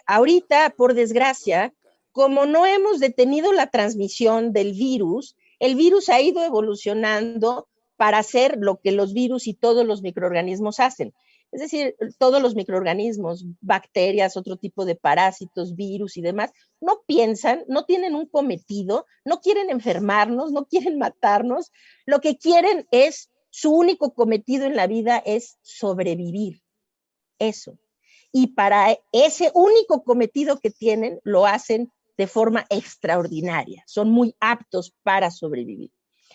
ahorita, por desgracia, como no hemos detenido la transmisión del virus, el virus ha ido evolucionando para hacer lo que los virus y todos los microorganismos hacen. Es decir, todos los microorganismos, bacterias, otro tipo de parásitos, virus y demás, no piensan, no tienen un cometido, no quieren enfermarnos, no quieren matarnos, lo que quieren es, su único cometido en la vida es sobrevivir, eso. Y para ese único cometido que tienen, lo hacen de forma extraordinaria, son muy aptos para sobrevivir.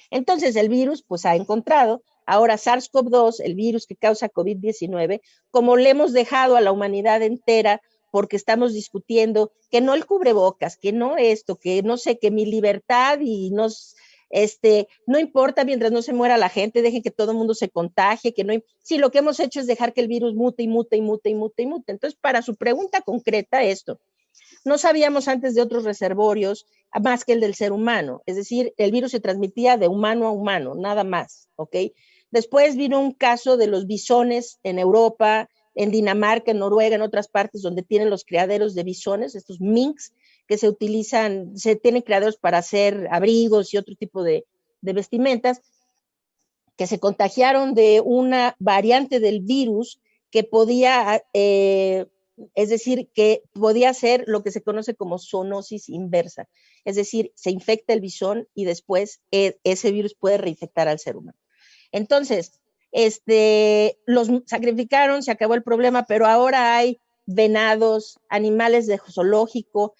Entonces el virus pues ha encontrado, ahora SARS-CoV-2, el virus que causa COVID-19, como le hemos dejado a la humanidad entera porque estamos discutiendo que no el cubrebocas, que no esto, que no sé, que mi libertad y no importa mientras no se muera la gente, dejen que todo el mundo se contagie, sí, lo que hemos hecho es dejar que el virus mute y mute y mute y mute y mute. Entonces, para su pregunta concreta, no sabíamos antes de otros reservorios más que el del ser humano, es decir, el virus se transmitía de humano a humano, nada más, ¿ok? Después vino un caso de los bisones en Europa, en Dinamarca, en Noruega, en otras partes donde tienen los criaderos de bisones, estos minks, que se tienen criaderos para hacer abrigos y otro tipo de vestimentas, que se contagiaron de una variante del virus que podía, es decir, que podía hacer lo que se conoce como zoonosis inversa, es decir, se infecta el bisón y después ese virus puede reinfectar al ser humano. Entonces, los sacrificaron, se acabó el problema, pero ahora hay venados, animales de zoológico,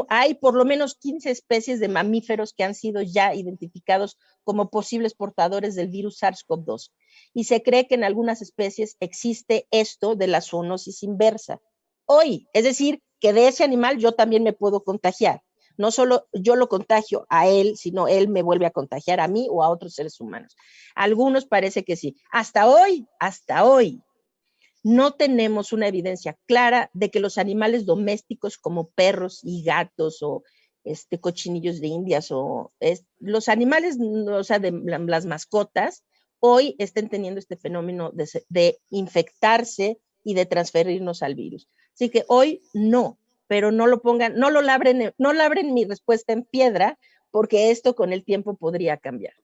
hay por lo menos 15 especies de mamíferos que han sido ya identificados como posibles portadores del virus SARS-CoV-2. Y se cree que en algunas especies existe esto de la zoonosis inversa. Hoy, es decir, que de ese animal yo también me puedo contagiar. No solo yo lo contagio a él, sino él me vuelve a contagiar a mí o a otros seres humanos. Algunos parece que sí. Hasta hoy, no tenemos una evidencia clara de que los animales domésticos como perros y gatos o cochinillos de indias o los animales, o sea, de las mascotas, hoy estén teniendo este fenómeno de infectarse y de transferirnos al virus. Así que hoy no, pero no labren mi respuesta en piedra, porque esto con el tiempo podría cambiar.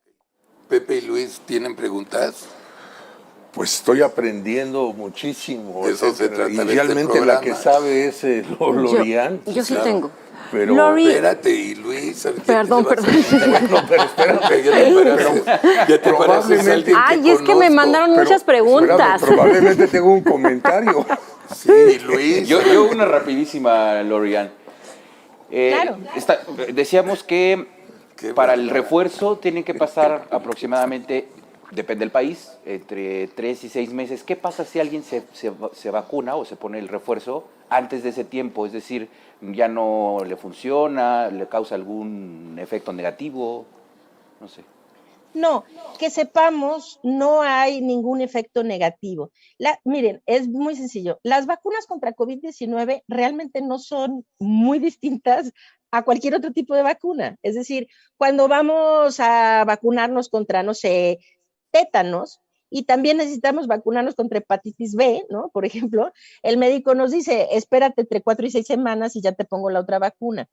Pepe y Luis, ¿tienen preguntas? Pues estoy aprendiendo muchísimo. De eso se trata y este realmente la que programa. sabe es Lorian. Yo sí tengo. Pero Lori, espérate, y Luis. Perdón. Bueno, pero espérate. Ya te pareces a alguien Ay, que es que me conozco. mandaron muchas preguntas. Probablemente tengo un comentario. Sí, Luis. Yo una rapidísima, Lorian. Claro. Decíamos que Qué para el bárbara. refuerzo tienen que pasar aproximadamente, depende del país, entre 3 y 6 meses. ¿Qué pasa si alguien se vacuna o se pone el refuerzo antes de ese tiempo? Es decir, ya no le funciona, le causa algún efecto negativo, no sé. No, que sepamos, no hay ningún efecto negativo. Miren, es muy sencillo. Las vacunas contra COVID-19 realmente no son muy distintas a cualquier otro tipo de vacuna. Es decir, cuando vamos a vacunarnos contra, no sé, tétanos, y también necesitamos vacunarnos contra hepatitis B, ¿no? Por ejemplo, el médico nos dice, espérate entre 4 y 6 semanas y ya te pongo la otra vacuna.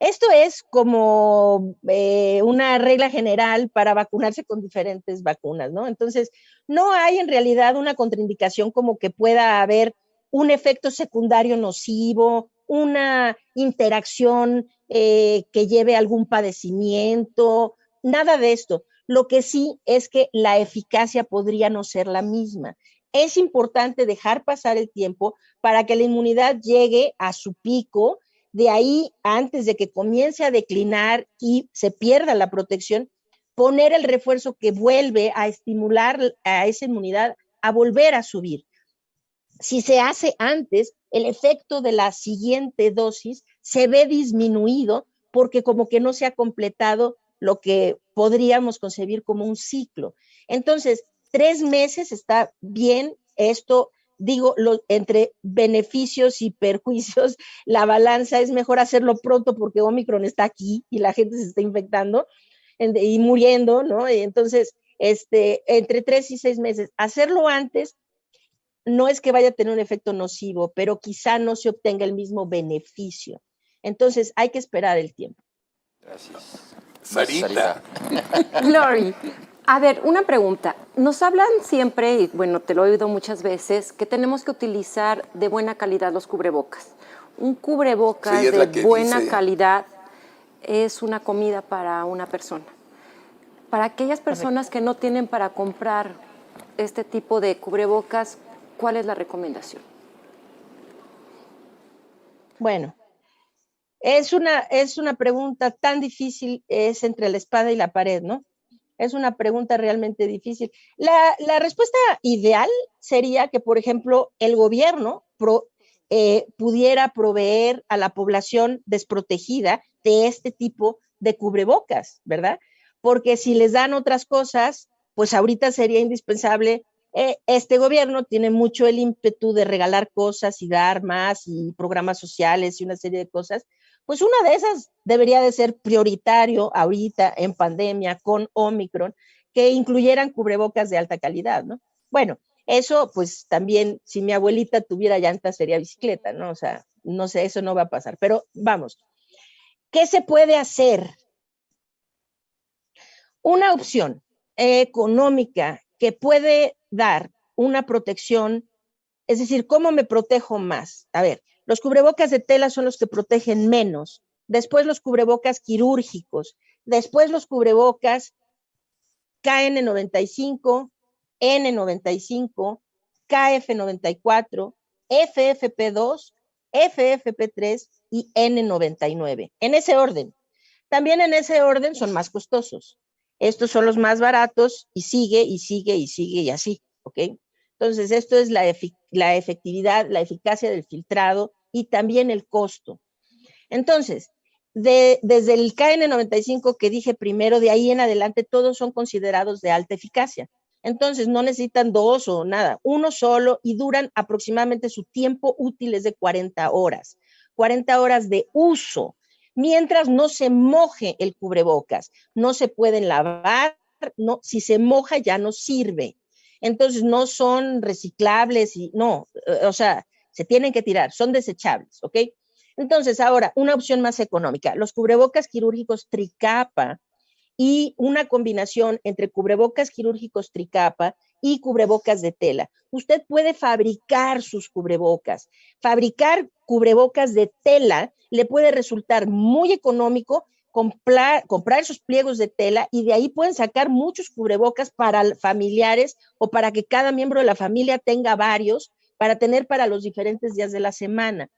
Esto es como una regla general para vacunarse con diferentes vacunas, ¿no? Entonces, no hay en realidad una contraindicación como que pueda haber un efecto secundario nocivo, una interacción que lleve a algún padecimiento, nada de esto. Lo que sí es que la eficacia podría no ser la misma. Es importante dejar pasar el tiempo para que la inmunidad llegue a su pico. De ahí, antes de que comience a declinar y se pierda la protección, poner el refuerzo que vuelve a estimular a esa inmunidad a volver a subir. Si se hace antes, el efecto de la siguiente dosis se ve disminuido porque como que no se ha completado lo que podríamos concebir como un ciclo. Entonces, 3 meses está bien. Esto, digo, entre beneficios y perjuicios, la balanza es mejor hacerlo pronto porque Omicron está aquí y la gente se está infectando y muriendo, ¿no? Y entonces, entre 3 y 6 meses. Hacerlo antes no es que vaya a tener un efecto nocivo, pero quizá no se obtenga el mismo beneficio. Entonces, hay que esperar el tiempo. Gracias. Sarita. Lori, a ver, una pregunta. Nos hablan siempre, y bueno, te lo he oído muchas veces, que tenemos que utilizar de buena calidad los cubrebocas. Un cubrebocas Sí, de buena calidad es una comida para una persona. Para aquellas personas que no tienen para comprar este tipo de cubrebocas, ¿cuál es la recomendación? Bueno, es una pregunta tan difícil, es entre la espada y la pared, ¿no? Es una pregunta realmente difícil. La respuesta ideal sería que, por ejemplo, el gobierno pudiera proveer a la población desprotegida de este tipo de cubrebocas, ¿verdad? Porque si les dan otras cosas, pues ahorita sería indispensable. Este gobierno tiene mucho el ímpetu de regalar cosas y dar más y programas sociales y una serie de cosas. Pues una de esas debería de ser prioritario ahorita en pandemia con Omicron, que incluyeran cubrebocas de alta calidad, ¿no? Bueno, eso pues también, si mi abuelita tuviera llantas sería bicicleta, ¿no? O sea, no sé, eso no va a pasar. Pero vamos, ¿qué se puede hacer? Una opción económica que puede dar una protección, es decir, ¿cómo me protejo más? A ver, los cubrebocas de tela son los que protegen menos, después los cubrebocas quirúrgicos, después los cubrebocas KN95, N95, KF94, FFP2, FFP3 y N99. En ese orden. También en ese orden son más costosos. Estos son los más baratos y sigue y sigue y sigue y así, ¿ok? Entonces, esto es la efectividad, la eficacia del filtrado y también el costo. Entonces, desde el KN95 que dije primero, de ahí en adelante, todos son considerados de alta eficacia. Entonces, no necesitan 2 o nada, uno solo y duran aproximadamente su tiempo útil es de 40 horas. 40 horas de uso, mientras no se moje el cubrebocas. No se pueden lavar, no, si se moja ya no sirve. Entonces no son reciclables y no, o sea, se tienen que tirar, son desechables, ¿ok? Entonces ahora, una opción más económica, los cubrebocas quirúrgicos tricapa y una combinación entre cubrebocas quirúrgicos tricapa y cubrebocas de tela. Usted puede fabricar sus cubrebocas. Fabricar cubrebocas de tela le puede resultar muy económico, comprar esos pliegos de tela y de ahí pueden sacar muchos cubrebocas para familiares o para que cada miembro de la familia tenga varios para tener para los diferentes días de la semana.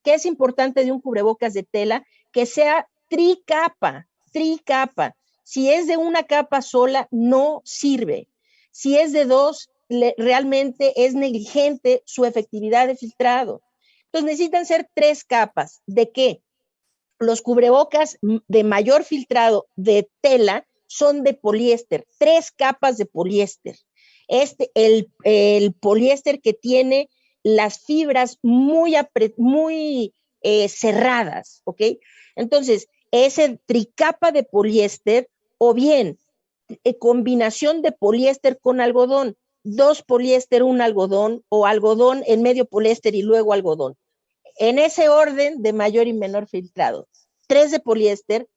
¿Qué es importante de un cubrebocas de tela? Que sea tricapa. Si es de una capa sola, no sirve. Si es de dos, realmente es negligente su efectividad de filtrado. Entonces necesitan ser 3 capas. ¿De qué? Los cubrebocas de mayor filtrado de tela son de poliéster, 3 capas de poliéster. El poliéster que tiene las fibras muy cerradas, ¿ok? Entonces, ese tricapa de poliéster o bien combinación de poliéster con algodón, 2 poliéster, 1 algodón o algodón en medio poliéster y luego algodón. En ese orden de mayor y menor filtrado. 3 de poliéster,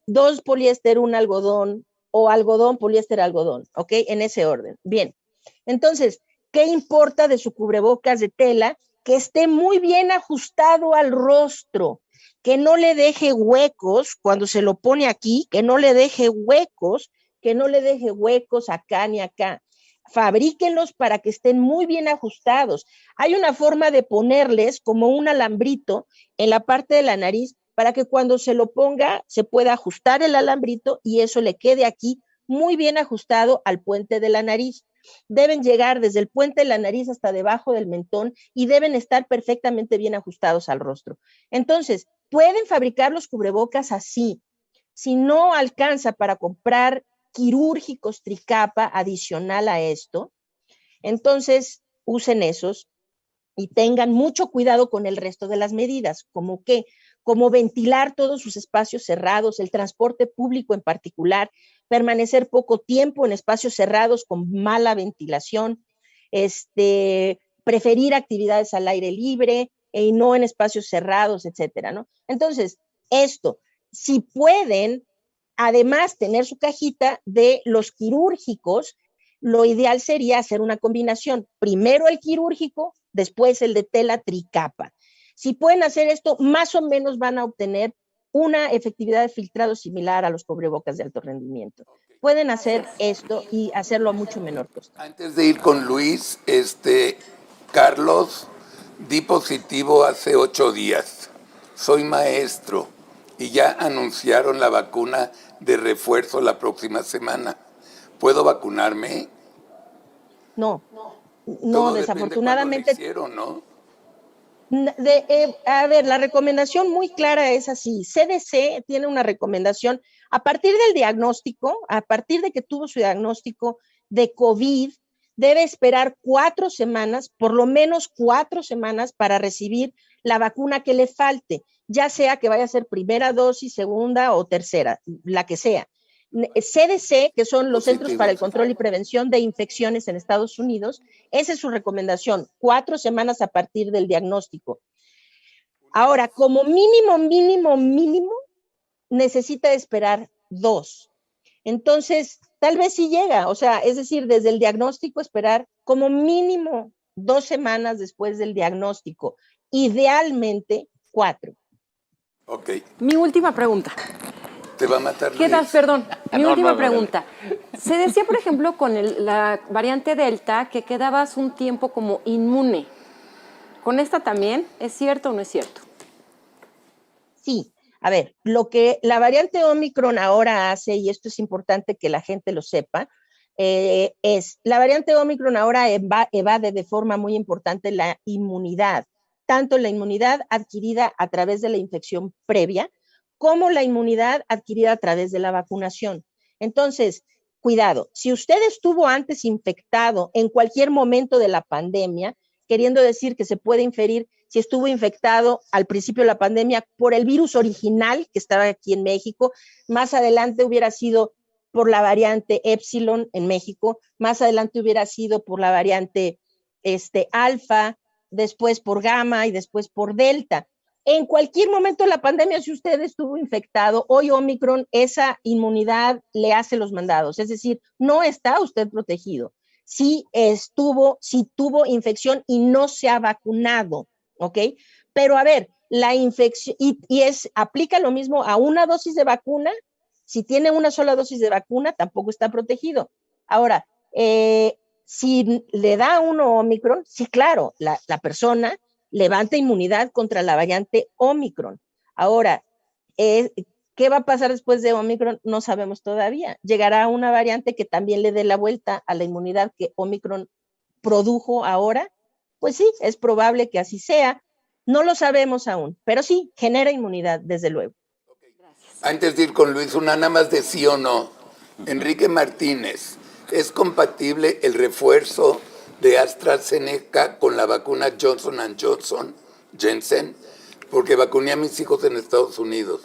2 poliéster, 1 algodón o algodón, poliéster, algodón, ¿ok? En ese orden. Bien. Entonces, ¿qué importa de su cubrebocas de tela? Que esté muy bien ajustado al rostro, que no le deje huecos cuando se lo pone aquí, que no le deje huecos acá ni acá. Fabríquenlos para que estén muy bien ajustados. Hay una forma de ponerles como un alambrito en la parte de la nariz para que cuando se lo ponga se pueda ajustar el alambrito y eso le quede aquí muy bien ajustado al puente de la nariz. Deben llegar desde el puente de la nariz hasta debajo del mentón y deben estar perfectamente bien ajustados al rostro. Entonces, pueden fabricar los cubrebocas así. Si no alcanza para comprar quirúrgicos tricapa adicional a esto, entonces usen esos y tengan mucho cuidado con el resto de las medidas, como ventilar todos sus espacios cerrados, el transporte público en particular, permanecer poco tiempo en espacios cerrados con mala ventilación, preferir actividades al aire libre y no en espacios cerrados, etcétera, ¿no? Entonces, si pueden, además, tener su cajita de los quirúrgicos, lo ideal sería hacer una combinación. Primero el quirúrgico, después el de tela tricapa. Si pueden hacer esto, más o menos van a obtener una efectividad de filtrado similar a los cubrebocas de alto rendimiento. Pueden hacer esto y hacerlo a mucho menor costo. Antes de ir con Luis, Carlos, di positivo hace 8 días. Soy maestro y ya anunciaron la vacuna de refuerzo la próxima semana. ¿Puedo vacunarme? No, desafortunadamente. Hicieron, ¿no? A ver, la recomendación muy clara es así. CDC tiene una recomendación a partir del diagnóstico, a partir de que tuvo su diagnóstico de COVID, debe esperar 4 semanas, por lo menos 4 semanas para recibir la vacuna que le falte, ya sea que vaya a ser primera dosis, segunda o tercera, la que sea. CDC, que son los Centros para el Control y Prevención de Infecciones en Estados Unidos, esa es su recomendación, 4 semanas a partir del diagnóstico. Ahora, como mínimo, necesita esperar 2. Entonces, tal vez sí llega, o sea, es decir, desde el diagnóstico esperar como mínimo 2 semanas después del diagnóstico, idealmente 4. Ok. Mi última pregunta. Te va a matar. ¿Qué tal? Perdón, mi última pregunta. Se decía, por ejemplo, con la variante Delta que quedabas un tiempo como inmune. ¿Con esta también? ¿Es cierto o no es cierto? Sí. A ver, lo que la variante Omicron ahora hace, y esto es importante que la gente lo sepa, la variante Omicron ahora evade de forma muy importante la inmunidad, tanto la inmunidad adquirida a través de la infección previa, como la inmunidad adquirida a través de la vacunación. Entonces, cuidado, si usted estuvo antes infectado en cualquier momento de la pandemia, queriendo decir que se puede inferir si estuvo infectado al principio de la pandemia por el virus original que estaba aquí en México, más adelante hubiera sido por la variante Epsilon en México, más adelante hubiera sido por la variante alfa, después por gamma y después por delta. En cualquier momento de la pandemia, si usted estuvo infectado, hoy Omicron, esa inmunidad le hace los mandados. Es decir, no está usted protegido. Si tuvo infección y no se ha vacunado, ¿ok? Pero a ver, la infección, aplica lo mismo a una dosis de vacuna. Si tiene una sola dosis de vacuna, tampoco está protegido. Ahora, si le da a uno Omicron, sí, claro, la persona levanta inmunidad contra la variante Omicron. Ahora, ¿qué va a pasar después de Omicron? No sabemos todavía. ¿Llegará una variante que también le dé la vuelta a la inmunidad que Omicron produjo ahora? Pues sí, es probable que así sea. No lo sabemos aún, pero sí, genera inmunidad, desde luego. Antes de ir con Luis, una nada más de sí o no. Enrique Martínez, ¿es compatible el refuerzo de AstraZeneca con la vacuna Johnson & Johnson, Janssen? Porque vacuné a mis hijos en Estados Unidos.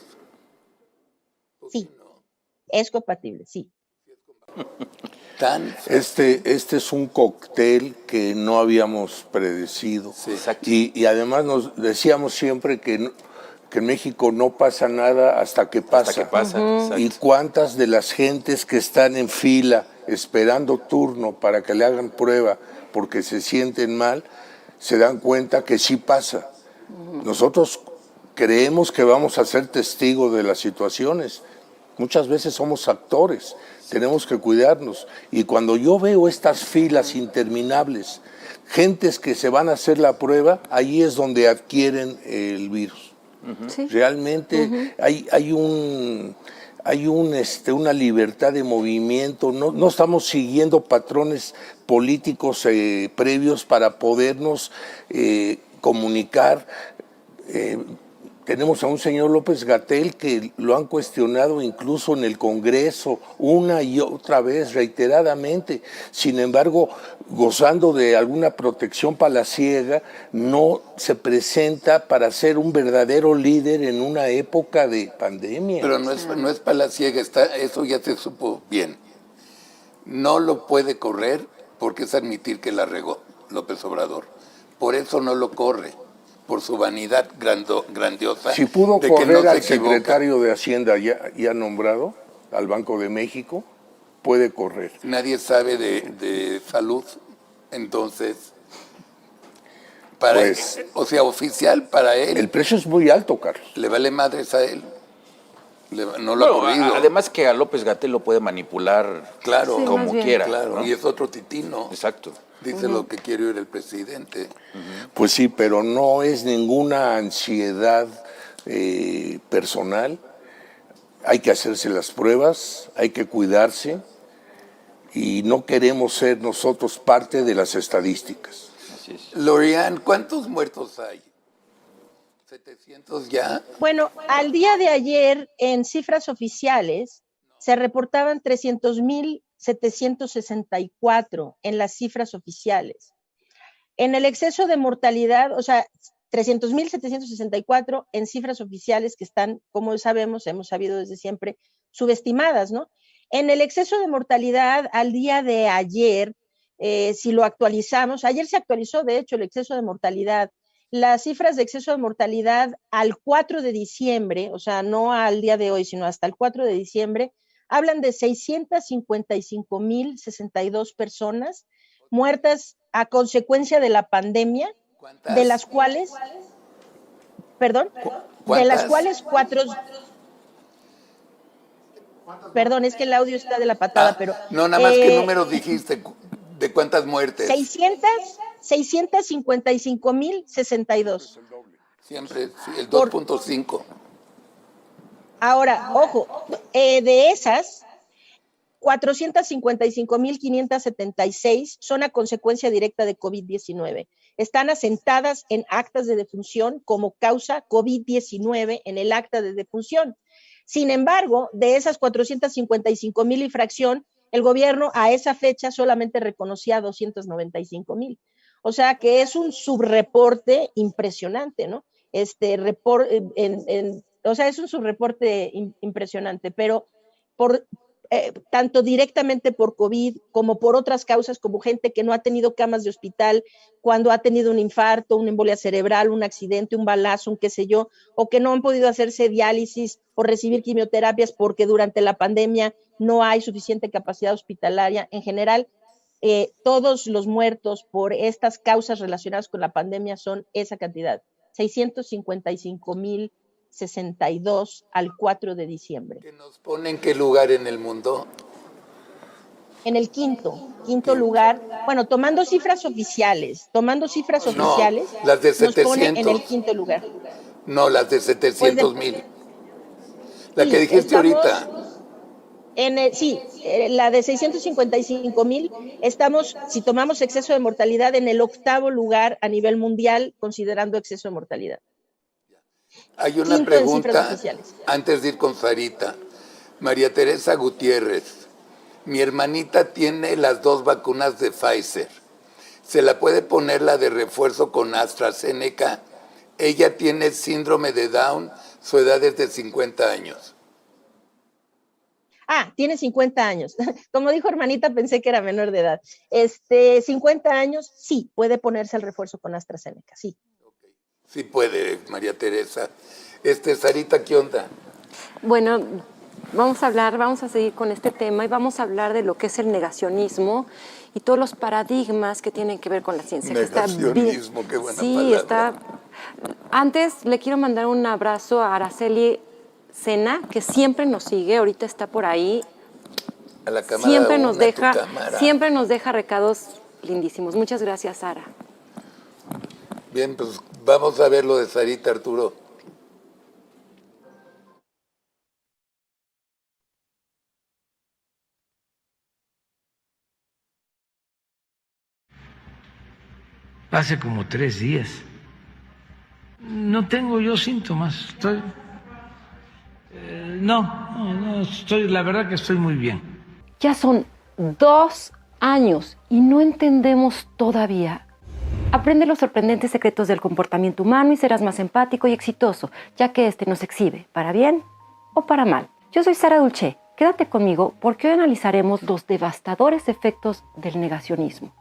Sí, es compatible, sí. Este es un cóctel que no habíamos predecido. Sí. Y además nos decíamos siempre que en México no pasa nada hasta que pasa. Y cuántas de las gentes que están en fila esperando turno para que le hagan prueba porque se sienten mal, se dan cuenta que sí pasa. Nosotros creemos que vamos a ser testigos de las situaciones. Muchas veces somos actores, tenemos que cuidarnos. Y cuando yo veo estas filas interminables, gentes que se van a hacer la prueba, ahí es donde adquieren el virus. Sí. Realmente hay una libertad de movimiento, no estamos siguiendo patrones políticos previos para podernos comunicar. Tenemos a un señor López-Gatell que lo han cuestionado incluso en el Congreso una y otra vez, reiteradamente. Sin embargo, gozando de alguna protección palaciega, no se presenta para ser un verdadero líder en una época de pandemia. Pero no es palaciega, eso ya se supo bien. No lo puede correr porque es admitir que la regó López Obrador. Por eso no lo corre. Por su vanidad grandiosa. Si pudo correr al secretario de Hacienda ya nombrado, al Banco de México, puede correr. Nadie sabe de salud, entonces, oficial para él. El precio es muy alto, Carlos. Le vale madres a él. No lo ha corrido. Además que a López-Gatell lo puede manipular como quiera. Claro, ¿no? Y es otro titino. Exacto. Dice lo que quiere oír el presidente. Pues sí, pero no es ninguna ansiedad personal. Hay que hacerse las pruebas, hay que cuidarse y no queremos ser nosotros parte de las estadísticas. Así es. Lorian, ¿cuántos muertos hay? ¿700 ya? Bueno, al día de ayer, en cifras oficiales, se reportaban 300,764 en las cifras oficiales. En el exceso de mortalidad, o sea, 300,764 en cifras oficiales que están, como sabemos, hemos sabido desde siempre, subestimadas, ¿no? En el exceso de mortalidad, al día de ayer, si lo actualizamos, ayer se actualizó, de hecho, el exceso de mortalidad. Las cifras de exceso de mortalidad al 4 de diciembre, o sea, no al día de hoy, sino hasta el 4 de diciembre, hablan de 655,062 personas muertas a consecuencia de la pandemia, de las cuales, perdón, es que el audio está de la patada, pero... No, nada más, ¿qué números dijiste? ¿De cuántas muertes? 655,062. Siempre, sí, el 2.5. Ahora, ojo, de esas, 455,576 son a consecuencia directa de COVID-19. Están asentadas en actas de defunción como causa COVID-19 en el acta de defunción. Sin embargo, de esas 455,000 y fracción, el gobierno a esa fecha solamente reconocía 295,000. O sea que es un subreporte impresionante, ¿no? Es un subreporte impresionante, pero tanto directamente por COVID como por otras causas, como gente que no ha tenido camas de hospital cuando ha tenido un infarto, una embolia cerebral, un accidente, un balazo, un qué sé yo, o que no han podido hacerse diálisis o recibir quimioterapias porque durante la pandemia no hay suficiente capacidad hospitalaria. En general, todos los muertos por estas causas relacionadas con la pandemia son esa cantidad, 655,062 al 4 de diciembre. ¿Que nos pone en qué lugar en el mundo? En el quinto lugar, bueno, tomando cifras oficiales, las de 700. Nos pone en el quinto lugar. No, las de 700,000. La sí, que dijiste ahorita. La de 655,000, estamos, si tomamos exceso de mortalidad, en el 8º lugar a nivel mundial, considerando exceso de mortalidad. Hay una pregunta antes de ir con Sarita. María Teresa Gutiérrez. Mi hermanita tiene las 2 vacunas de Pfizer. ¿Se la puede poner la de refuerzo con AstraZeneca? Ella tiene síndrome de Down, su edad es de 50 años. Tiene 50 años. Como dijo hermanita, pensé que era menor de edad. 50 años, sí, puede ponerse el refuerzo con AstraZeneca, sí. Sí puede, María Teresa. Sarita, ¿qué onda? Bueno, vamos a seguir con este tema y vamos a hablar de lo que es el negacionismo y todos los paradigmas que tienen que ver con la ciencia. Negacionismo, qué buena palabra. Antes le quiero mandar un abrazo a Araceli Sena, que siempre nos sigue, ahorita está por ahí. A la cámara siempre nos deja recados lindísimos. Muchas gracias, Sara. Bien, pues vamos a ver lo de Sarita, Arturo. Hace como 3 días. No tengo yo síntomas. La verdad que estoy muy bien. Ya son 2 años y no entendemos todavía. Aprende los sorprendentes secretos del comportamiento humano y serás más empático y exitoso, ya que este nos exhibe, para bien o para mal. Yo soy Sara Dulce. Quédate conmigo porque hoy analizaremos los devastadores efectos del negacionismo.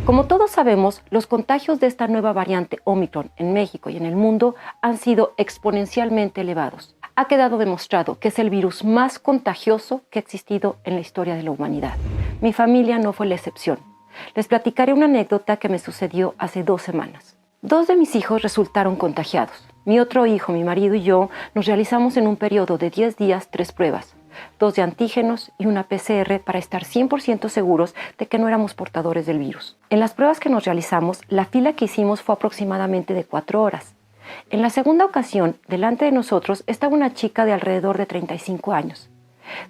Como todos sabemos, los contagios de esta nueva variante Omicron en México y en el mundo han sido exponencialmente elevados. Ha quedado demostrado que es el virus más contagioso que ha existido en la historia de la humanidad. Mi familia no fue la excepción. Les platicaré una anécdota que me sucedió hace 2 semanas. 2 de mis hijos resultaron contagiados. Mi otro hijo, mi marido y yo nos realizamos en un periodo de 10 días 3 pruebas. 2 de antígenos y una PCR para estar 100% seguros de que no éramos portadores del virus. En las pruebas que nos realizamos, la fila que hicimos fue aproximadamente de 4 horas. En la segunda ocasión, delante de nosotros estaba una chica de alrededor de 35 años.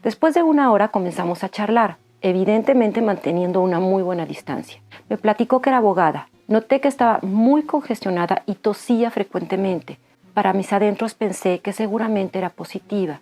Después de 1 hora comenzamos a charlar, evidentemente manteniendo una muy buena distancia. Me platicó que era abogada. Noté que estaba muy congestionada y tosía frecuentemente. Para mis adentros pensé que seguramente era positiva.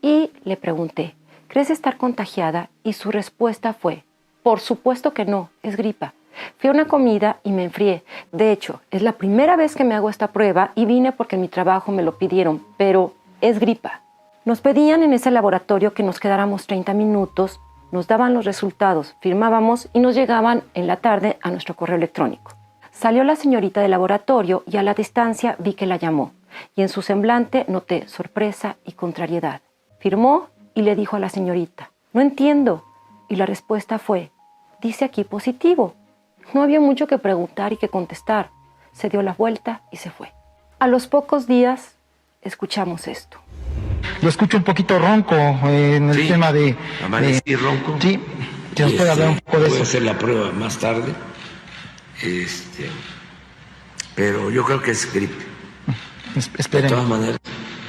Y le pregunté, ¿crees estar contagiada? Y su respuesta fue, por supuesto que no, es gripa. Fui a una comida y me enfrié. De hecho, es la primera vez que me hago esta prueba y vine porque en mi trabajo me lo pidieron, pero es gripa. Nos pedían en ese laboratorio que nos quedáramos 30 minutos, nos daban los resultados, firmábamos y nos llegaban en la tarde a nuestro correo electrónico. Salió la señorita del laboratorio y a la distancia vi que la llamó y en su semblante noté sorpresa y contrariedad. Firmó y le dijo a la señorita, no entiendo. Y la respuesta fue, dice aquí positivo. No había mucho que preguntar y que contestar. Se dio la vuelta y se fue. A los pocos días escuchamos esto. Lo escucho un poquito ronco en el tema de... Amanecí ronco. Sí, ¿te nos puede hablar un poco de eso? Voy a hacer la prueba más tarde. Pero yo creo que es gripe. Esperen. De todas maneras.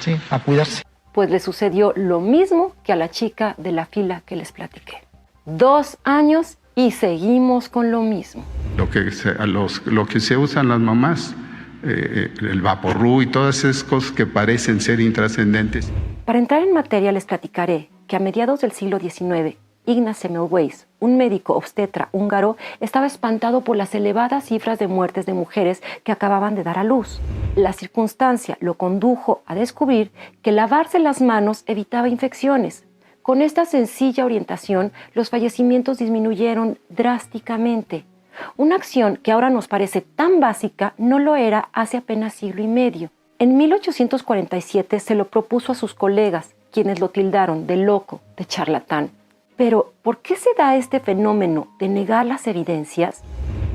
Sí, a cuidarse. Pues le sucedió lo mismo que a la chica de la fila que les platiqué. 2 años y seguimos con lo mismo. Lo que se usan las mamás, el Vaporru y todas esas cosas que parecen ser intrascendentes. Para entrar en materia les platicaré que a mediados del siglo XIX, Ignaz Semmelweis, un médico obstetra húngaro, estaba espantado por las elevadas cifras de muertes de mujeres que acababan de dar a luz. La circunstancia lo condujo a descubrir que lavarse las manos evitaba infecciones, Con esta sencilla orientación, los fallecimientos disminuyeron drásticamente. Una acción que ahora nos parece tan básica no lo era hace apenas siglo y medio. En 1847 se lo propuso a sus colegas, quienes lo tildaron de loco, de charlatán. Pero, ¿por qué se da este fenómeno de negar las evidencias?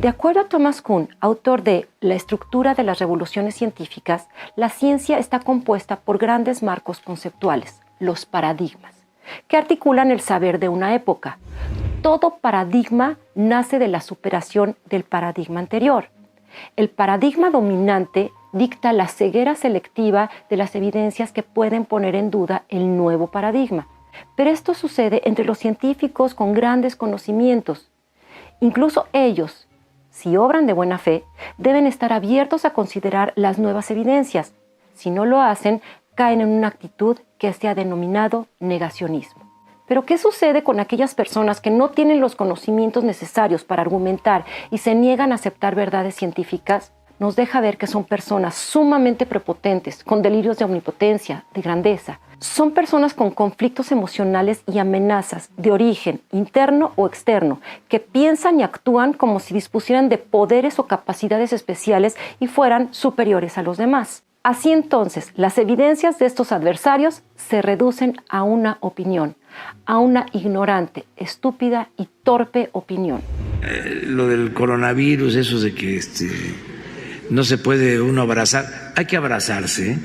De acuerdo a Thomas Kuhn, autor de La estructura de las revoluciones científicas, la ciencia está compuesta por grandes marcos conceptuales, los paradigmas, que articulan el saber de una época. Todo paradigma nace de la superación del paradigma anterior. El paradigma dominante dicta la ceguera selectiva de las evidencias que pueden poner en duda el nuevo paradigma. Pero esto sucede entre los científicos con grandes conocimientos. Incluso ellos, si obran de buena fe, deben estar abiertos a considerar las nuevas evidencias. Si no lo hacen, caen en una actitud que se ha denominado negacionismo. Pero ¿qué sucede con aquellas personas que no tienen los conocimientos necesarios para argumentar y se niegan a aceptar verdades científicas? Nos deja ver que son personas sumamente prepotentes, con delirios de omnipotencia, de grandeza. Son personas con conflictos emocionales y amenazas de origen interno o externo, que piensan y actúan como si dispusieran de poderes o capacidades especiales y fueran superiores a los demás. Así entonces, las evidencias de estos adversarios se reducen a una opinión, a una ignorante, estúpida y torpe opinión. Lo del coronavirus, eso de que no se puede uno abrazar, hay que abrazarse.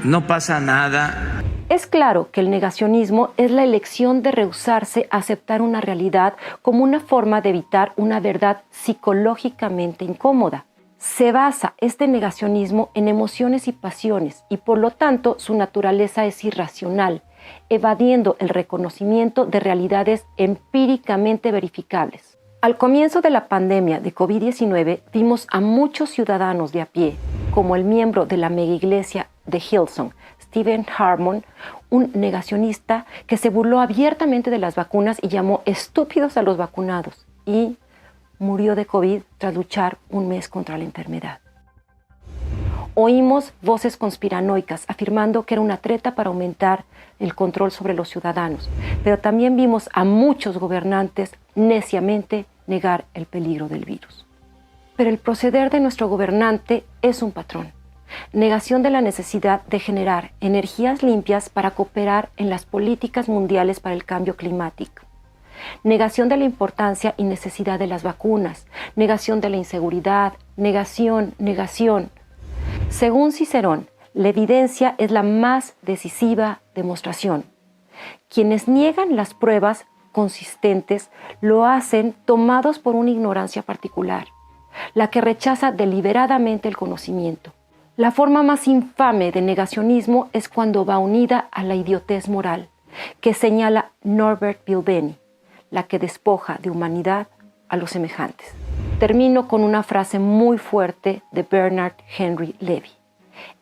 No pasa nada. Es claro que el negacionismo es la elección de rehusarse a aceptar una realidad como una forma de evitar una verdad psicológicamente incómoda. Se basa este negacionismo en emociones y pasiones y por lo tanto su naturaleza es irracional, evadiendo el reconocimiento de realidades empíricamente verificables. Al comienzo de la pandemia de COVID-19 vimos a muchos ciudadanos de a pie, como el miembro de la megaiglesia de Hillsong, Stephen Harmon, un negacionista que se burló abiertamente de las vacunas y llamó estúpidos a los vacunados y murió de COVID tras luchar un mes contra la enfermedad. Oímos voces conspiranoicas afirmando que era una treta para aumentar el control sobre los ciudadanos, pero también vimos a muchos gobernantes neciamente negar el peligro del virus. Pero el proceder de nuestro gobernante es un patrón. Negación de la necesidad de generar energías limpias para cooperar en las políticas mundiales para el cambio climático. Negación de la importancia y necesidad de las vacunas. Negación de la inseguridad. Negación. Según Cicerón, la evidencia es la más decisiva demostración. Quienes niegan las pruebas consistentes lo hacen tomados por una ignorancia particular, la que rechaza deliberadamente el conocimiento. La forma más infame de negacionismo es cuando va unida a la idiotez moral, que señala Norbert Bilbeni, la que despoja de humanidad a los semejantes. Termino con una frase muy fuerte de Bernard Henry Levy.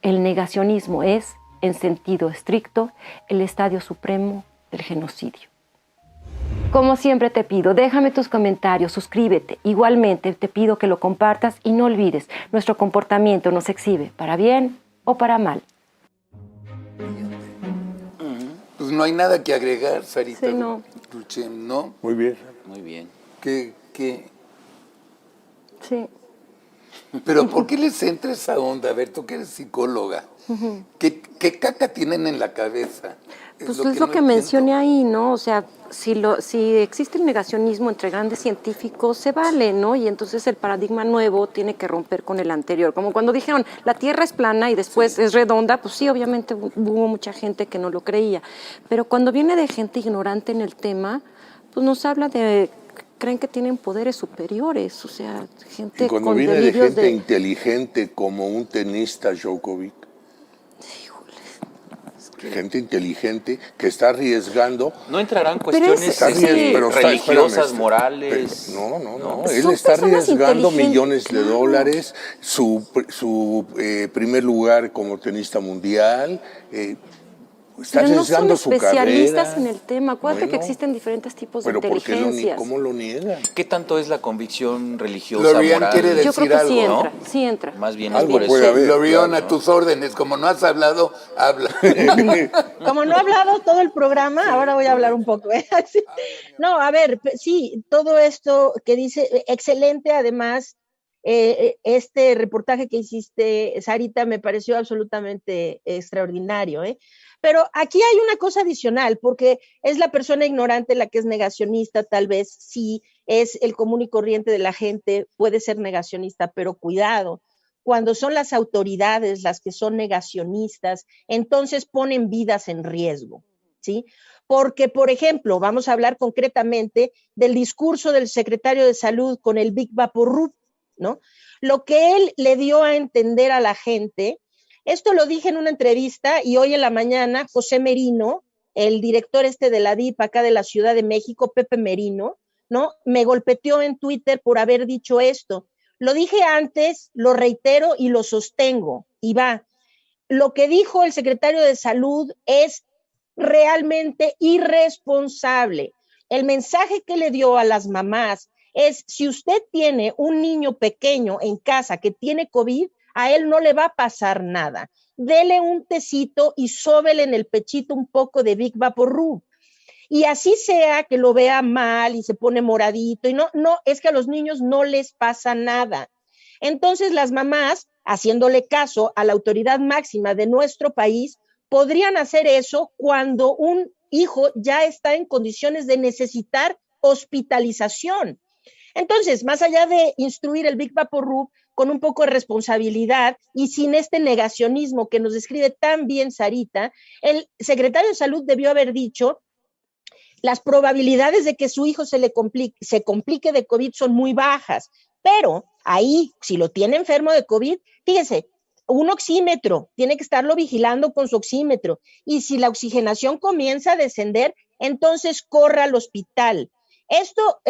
El negacionismo es, en sentido estricto, el estadio supremo del genocidio. Como siempre te pido, déjame tus comentarios, suscríbete. Igualmente te pido que lo compartas y no olvides, nuestro comportamiento nos exhibe para bien o para mal. Pues no hay nada que agregar, Sarita. Sí, no. Duchen, ¿no? Muy bien. Muy bien. ¿Qué? Sí. Pero ¿por qué les entra esa onda? A ver, tú que eres psicóloga. ¿Qué caca tienen en la cabeza? Pues es lo que mencioné ahí, ¿no? O sea, si existe el negacionismo entre grandes científicos, se vale, ¿no? Y entonces el paradigma nuevo tiene que romper con el anterior. Como cuando dijeron, la Tierra es plana y después es redonda, pues sí, obviamente hubo mucha gente que no lo creía. Pero cuando viene de gente ignorante en el tema, pues nos habla de... creen que tienen poderes superiores, o sea, gente y cuando con viene de delirios gente inteligente como un tenista Djokovic, gente inteligente que está arriesgando. No entrarán cuestiones religiosas, morales. No. Él está arriesgando millones de dólares, su primer lugar como tenista mundial. Está Pero no son sesgando su especialistas carrera. en el tema. Acuérdate que Bueno, existen diferentes tipos de Pero ¿por qué inteligencias. cómo lo niegan? ¿Qué tanto es la convicción religiosa, Lorian moral? quiere Yo creo que decir sí algo, entra, ¿no? sí entra. Más bien Algo es por puede eso. haber. Lorian, claro, a tus órdenes. Como no has hablado, habla. Como no he hablado todo el programa, ahora voy a hablar un poco. Sí. No, a ver, sí, todo esto que dice, excelente además, este reportaje que hiciste, Sarita, me pareció absolutamente extraordinario, ¿eh? Pero aquí hay una cosa adicional, porque es la persona ignorante la que es negacionista, tal vez sí es el común y corriente de la gente, puede ser negacionista, pero cuidado, cuando son las autoridades las que son negacionistas, entonces ponen vidas en riesgo, ¿sí? Porque, por ejemplo, vamos a hablar concretamente del discurso del secretario de Salud con el Big Vaporub, ¿no? Lo que él le dio a entender a la gente, esto lo dije en una entrevista y hoy en la mañana José Merino, el director de la DIP acá de la Ciudad de México, Pepe Merino, ¿no? Me golpeteó en Twitter por haber dicho esto. Lo dije antes, lo reitero y lo sostengo, y va. Lo que dijo el secretario de Salud es realmente irresponsable. El mensaje que le dio a las mamás es, si usted tiene un niño pequeño en casa que tiene COVID, a él no le va a pasar nada. Dele un tecito y sóbele en el pechito un poco de Big Vaporub. Y así sea que lo vea mal y se pone moradito, y no, es que a los niños no les pasa nada. Entonces las mamás, haciéndole caso a la autoridad máxima de nuestro país, podrían hacer eso cuando un hijo ya está en condiciones de necesitar hospitalización. Entonces, más allá de instruir el Big Vaporub con un poco de responsabilidad y sin este negacionismo que nos describe tan bien Sarita, el secretario de Salud debió haber dicho: las probabilidades de que su hijo se complique de COVID son muy bajas, pero ahí, si lo tiene enfermo de COVID, fíjese, un oxímetro, tiene que estarlo vigilando con su oxímetro, y si la oxigenación comienza a descender, entonces corra al hospital. Esto,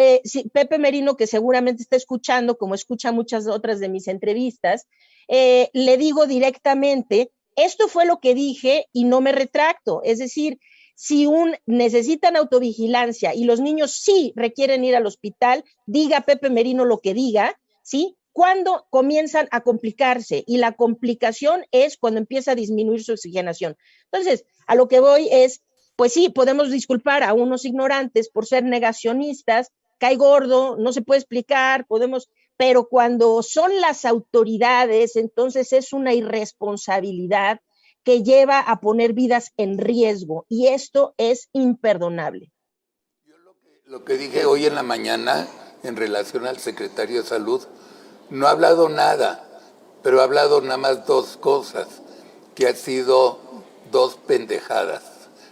Pepe Merino, que seguramente está escuchando, como escucha muchas otras de mis entrevistas, le digo directamente, esto fue lo que dije y no me retracto, es decir, si necesitan autovigilancia y los niños sí requieren ir al hospital, diga Pepe Merino lo que diga, ¿sí? Cuando comienzan a complicarse, y la complicación es cuando empieza a disminuir su oxigenación. Entonces, a lo que voy es, pues sí, podemos disculpar a unos ignorantes por ser negacionistas, cae gordo, no se puede explicar, pero cuando son las autoridades, entonces es una irresponsabilidad que lleva a poner vidas en riesgo, y esto es imperdonable. Yo lo que dije hoy en la mañana en relación al secretario de Salud, no ha hablado nada, pero ha hablado nada más dos cosas, que han sido dos pendejadas.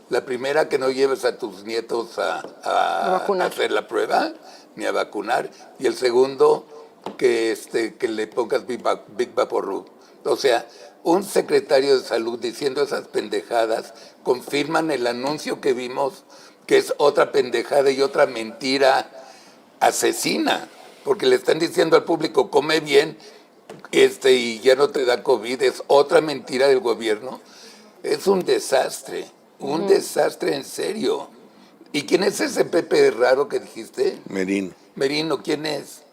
La primera, que no lleves a tus nietos a hacer la prueba, ni a vacunar. Y el segundo, que le pongas Big Vaporub. O sea, un secretario de Salud diciendo esas pendejadas confirman el anuncio que vimos, que es otra pendejada y otra mentira asesina, porque le están diciendo al público, come bien y ya no te da COVID. Es otra mentira del gobierno. Es un desastre en serio. ¿Y quién es ese Pepe raro que dijiste? Merino, ¿quién es?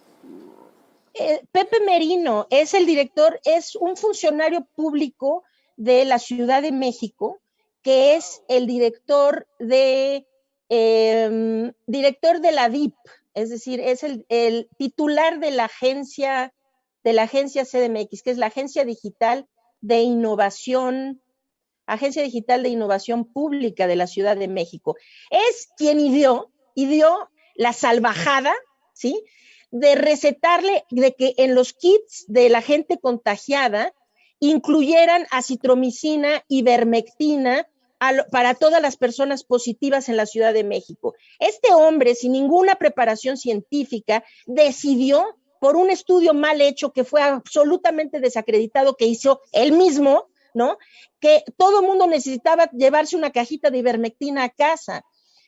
Pepe Merino es el director, es un funcionario público de la Ciudad de México, que es el director de la DIP, es decir, es el titular de la agencia CDMX, que es la Agencia Digital de Innovación Pública de la Ciudad de México. Es quien ideó la salvajada, ¿sí?, de recetarle, de que en los kits de la gente contagiada incluyeran acitromicina, ivermectina para todas las personas positivas en la Ciudad de México. Este hombre, sin ninguna preparación científica, decidió, por un estudio mal hecho que fue absolutamente desacreditado, que hizo él mismo, ¿no?, que todo mundo necesitaba llevarse una cajita de ivermectina a casa.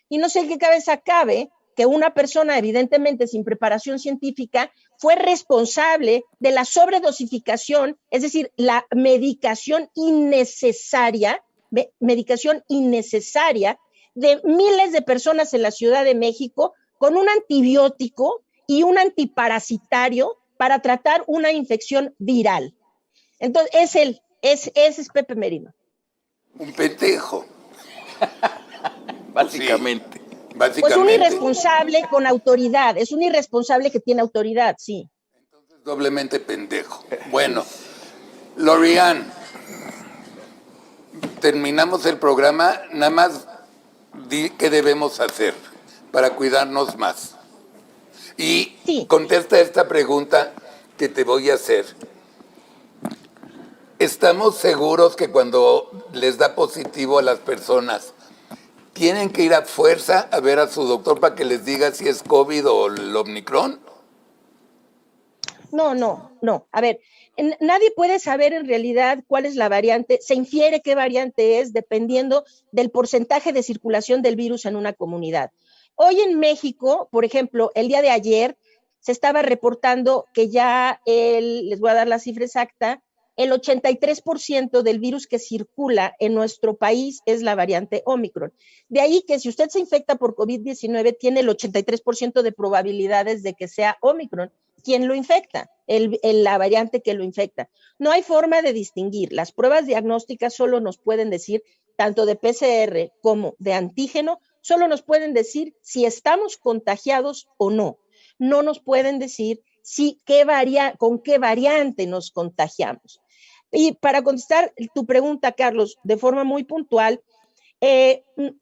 Y no sé en qué cabeza cabe que una persona evidentemente sin preparación científica fue responsable de la sobredosificación, es decir, la medicación innecesaria medicación innecesaria de miles de personas en la Ciudad de México con un antibiótico y un antiparasitario para tratar una infección viral. Entonces, ese es Pepe Merino. Un pendejo. Básicamente. Sí, básicamente. Pues un irresponsable con autoridad, es un irresponsable que tiene autoridad, sí. Entonces, doblemente pendejo. Bueno, Lori-Ann, terminamos el programa, nada más di qué debemos hacer para cuidarnos más. Y contesta esta pregunta que te voy a hacer. ¿Estamos seguros que cuando les da positivo a las personas tienen que ir a fuerza a ver a su doctor para que les diga si es COVID o el Omicron? No. A ver, nadie puede saber en realidad cuál es la variante. Se infiere qué variante es dependiendo del porcentaje de circulación del virus en una comunidad. Hoy en México, por ejemplo, el día de ayer se estaba reportando que ya les voy a dar la cifra exacta, el 83% del virus que circula en nuestro país es la variante Omicron. De ahí que si usted se infecta por COVID-19, tiene el 83% de probabilidades de que sea Omicron quien lo infecta, la variante que lo infecta. No hay forma de distinguir. Las pruebas diagnósticas solo nos pueden decir, tanto de PCR como de antígeno, solo nos pueden decir si estamos contagiados o no. No nos pueden decir con qué variante nos contagiamos. Y para contestar tu pregunta, Carlos, de forma muy puntual,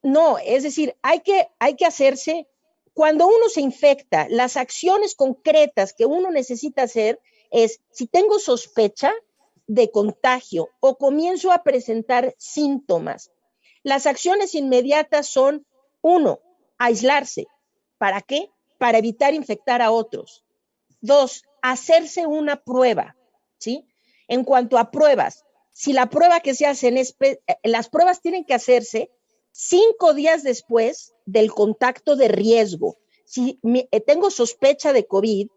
no, es decir, hay que hacerse, cuando uno se infecta, las acciones concretas que uno necesita hacer es, si tengo sospecha de contagio o comienzo a presentar síntomas, las acciones inmediatas son, 1, aislarse. ¿Para qué? Para evitar infectar a otros. 2, hacerse una prueba, ¿sí? En cuanto a pruebas, si la prueba que se hacen las pruebas tienen que hacerse 5 días después del contacto de riesgo. Si tengo sospecha de COVID,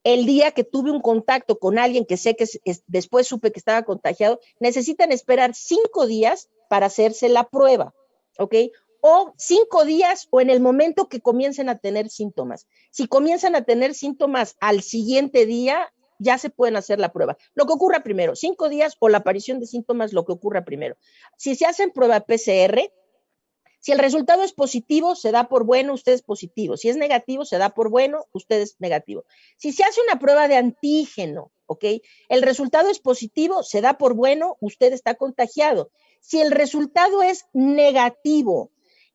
el día que tuve un contacto con alguien que sé que después supe que estaba contagiado, necesitan esperar 5 días para hacerse la prueba, ¿ok? O 5 días o en el momento que comiencen a tener síntomas. Si comienzan a tener síntomas al siguiente día, ya se pueden hacer la prueba. Lo que ocurra primero, 5 días o la aparición de síntomas, lo que ocurra primero. Si se hacen prueba PCR, si el resultado es positivo, se da por bueno, usted es positivo. Si es negativo, se da por bueno, usted es negativo. Si se hace una prueba de antígeno, ¿ok? El resultado es positivo, se da por bueno, usted está contagiado. Si el resultado es negativo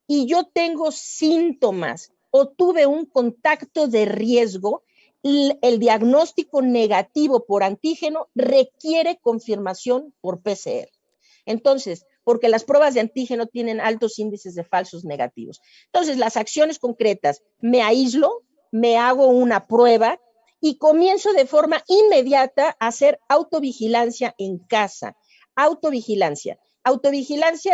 y yo tengo síntomas o tuve un contacto de riesgo, el diagnóstico negativo por antígeno requiere confirmación por PCR. Entonces, porque las pruebas de antígeno tienen altos índices de falsos negativos. Entonces, las acciones concretas, me aíslo, me hago una prueba y comienzo de forma inmediata a hacer autovigilancia en casa. Autovigilancia,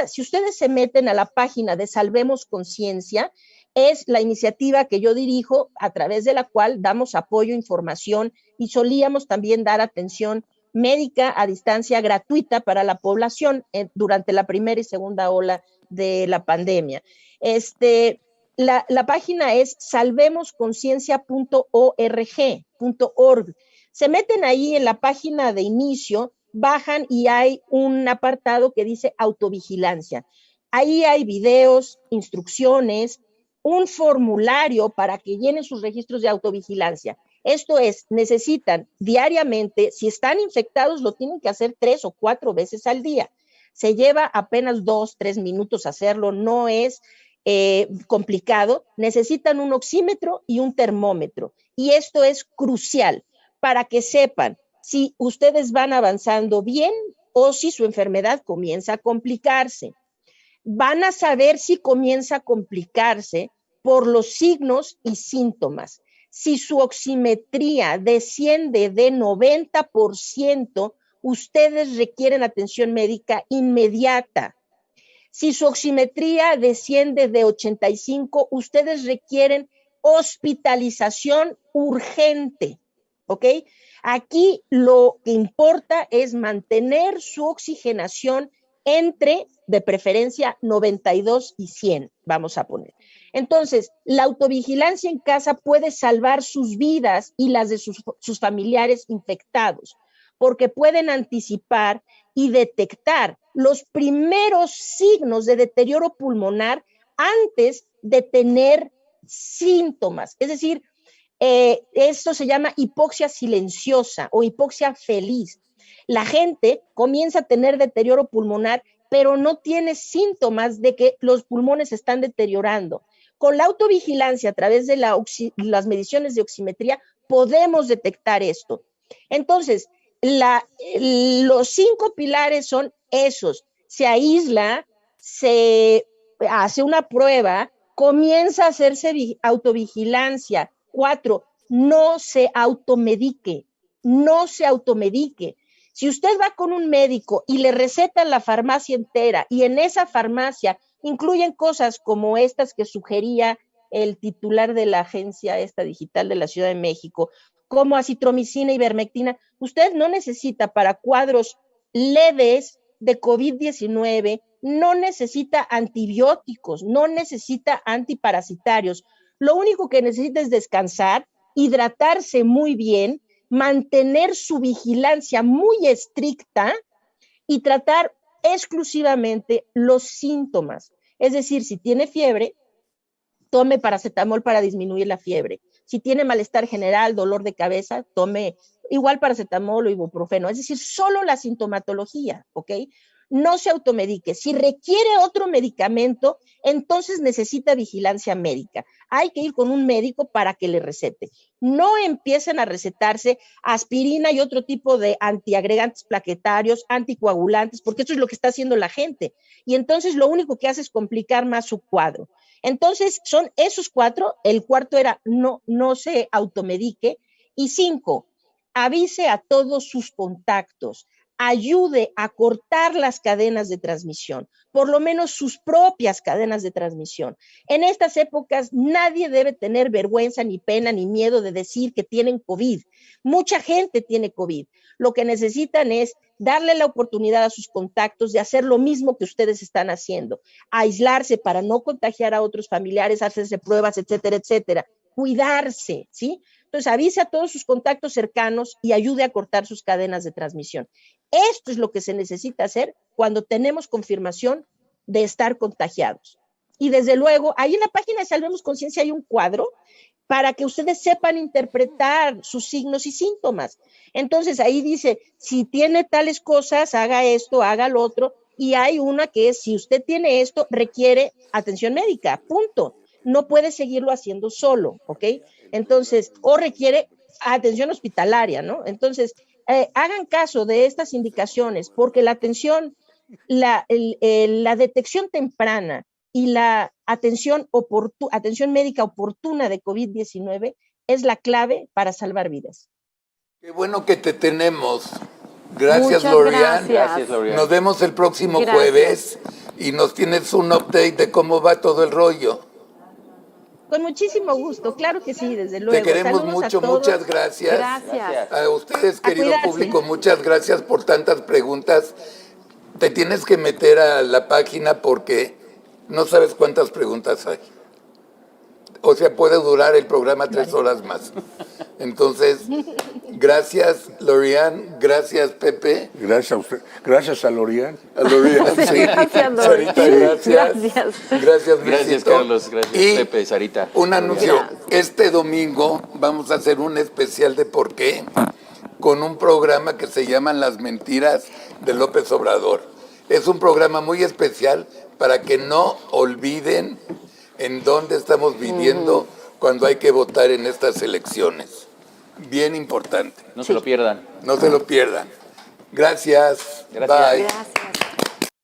si ustedes se meten a la página de Salvemos Conciencia, es la iniciativa que yo dirijo a través de la cual damos apoyo, información y solíamos también dar atención médica a distancia gratuita para la población durante la primera y segunda ola de la pandemia. La página es salvemosconciencia.org. Se meten ahí en la página de inicio, bajan y hay un apartado que dice autovigilancia. Ahí hay videos, instrucciones, un formulario para que llenen sus registros de autovigilancia. Esto es, necesitan diariamente, si están infectados, lo tienen que hacer 3 o 4 veces al día. Se lleva apenas 2, 3 minutos hacerlo, no es complicado. Necesitan un oxímetro y un termómetro. Y esto es crucial para que sepan si ustedes van avanzando bien o si su enfermedad comienza a complicarse. Van a saber si comienza a complicarse por los signos y síntomas. Si su oximetría desciende de 90%, ustedes requieren atención médica inmediata. Si su oximetría desciende de 85%, ustedes requieren hospitalización urgente, ¿ok? Aquí lo que importa es mantener su oxigenación entre, de preferencia, 92 y 100, vamos a poner. Entonces, la autovigilancia en casa puede salvar sus vidas y las de sus familiares infectados, porque pueden anticipar y detectar los primeros signos de deterioro pulmonar antes de tener síntomas. Es decir, esto se llama hipoxia silenciosa o hipoxia feliz. La gente comienza a tener deterioro pulmonar, pero no tiene síntomas de que los pulmones se están deteriorando. Con la autovigilancia a través de las mediciones de oximetría podemos detectar esto. Entonces, los 5 pilares son esos. Se aísla, se hace una prueba, comienza a hacerse autovigilancia. 4, no se automedique, no se automedique. Si usted va con un médico y le recetan la farmacia entera y en esa farmacia incluyen cosas como estas que sugería el titular de la agencia esta digital de la Ciudad de México, como acitromicina y ivermectina, usted no necesita para cuadros leves de COVID-19, no necesita antibióticos, no necesita antiparasitarios. Lo único que necesita es descansar, hidratarse muy bien, mantener su vigilancia muy estricta y tratar exclusivamente los síntomas. Es decir, si tiene fiebre, tome paracetamol para disminuir la fiebre. Si tiene malestar general, dolor de cabeza, tome igual paracetamol o ibuprofeno. Es decir, solo la sintomatología, ¿ok? No se automedique. Si requiere otro medicamento, entonces necesita vigilancia médica. Hay que ir con un médico para que le recete. No empiecen a recetarse aspirina y otro tipo de antiagregantes plaquetarios, anticoagulantes, porque eso es lo que está haciendo la gente. Y entonces lo único que hace es complicar más su cuadro. Entonces son esos 4. El cuarto era no se automedique. Y 5, avise a todos sus contactos. Ayude a cortar las cadenas de transmisión, por lo menos sus propias cadenas de transmisión. En estas épocas nadie debe tener vergüenza, ni pena, ni miedo de decir que tienen COVID. Mucha gente tiene COVID. Lo que necesitan es darle la oportunidad a sus contactos de hacer lo mismo que ustedes están haciendo, aislarse para no contagiar a otros familiares, hacerse pruebas, etcétera, etcétera. Cuidarse, ¿sí? Entonces avise a todos sus contactos cercanos y ayude a cortar sus cadenas de transmisión. Esto es lo que se necesita hacer cuando tenemos confirmación de estar contagiados. Y desde luego, ahí en la página de Salvemos Conciencia hay un cuadro para que ustedes sepan interpretar sus signos y síntomas. Entonces ahí dice, si tiene tales cosas, haga esto, haga lo otro. Y hay una que es, si usted tiene esto, requiere atención médica, punto. No puede seguirlo haciendo solo, ¿ok? Entonces, o requiere atención hospitalaria, ¿no? Entonces, hagan caso de estas indicaciones, porque la atención, la detección temprana y la atención médica oportuna de COVID-19 es la clave para salvar vidas. Qué bueno que te tenemos. Gracias, Muchas Lorian. Gracias, Lorian. Nos vemos el próximo jueves y nos tienes un update de cómo va todo el rollo. Con muchísimo gusto, claro que sí, desde luego. Te queremos Saludos mucho, a todos. muchas gracias. Gracias. A ustedes, querido cuidarse. público, muchas gracias por tantas preguntas. Te tienes que meter a la página porque no sabes cuántas preguntas hay. O sea, puede durar el programa 3 horas más. Entonces, gracias, Lorian. Gracias, Pepe. Gracias a usted. Gracias a Lorian. A Lorian, sí. Gracias, Sarita, gracias. Gracias, Gracias, Luisito. Carlos. Gracias, Y Pepe, Sarita. un anuncio. Este domingo vamos a hacer un especial de por qué con un programa que se llama Las Mentiras de López Obrador. Es un programa muy especial para que no olviden en dónde estamos viviendo cuando hay que votar en estas elecciones. Bien importante. No se lo pierdan. No se lo pierdan. Gracias. Gracias. Bye. Gracias.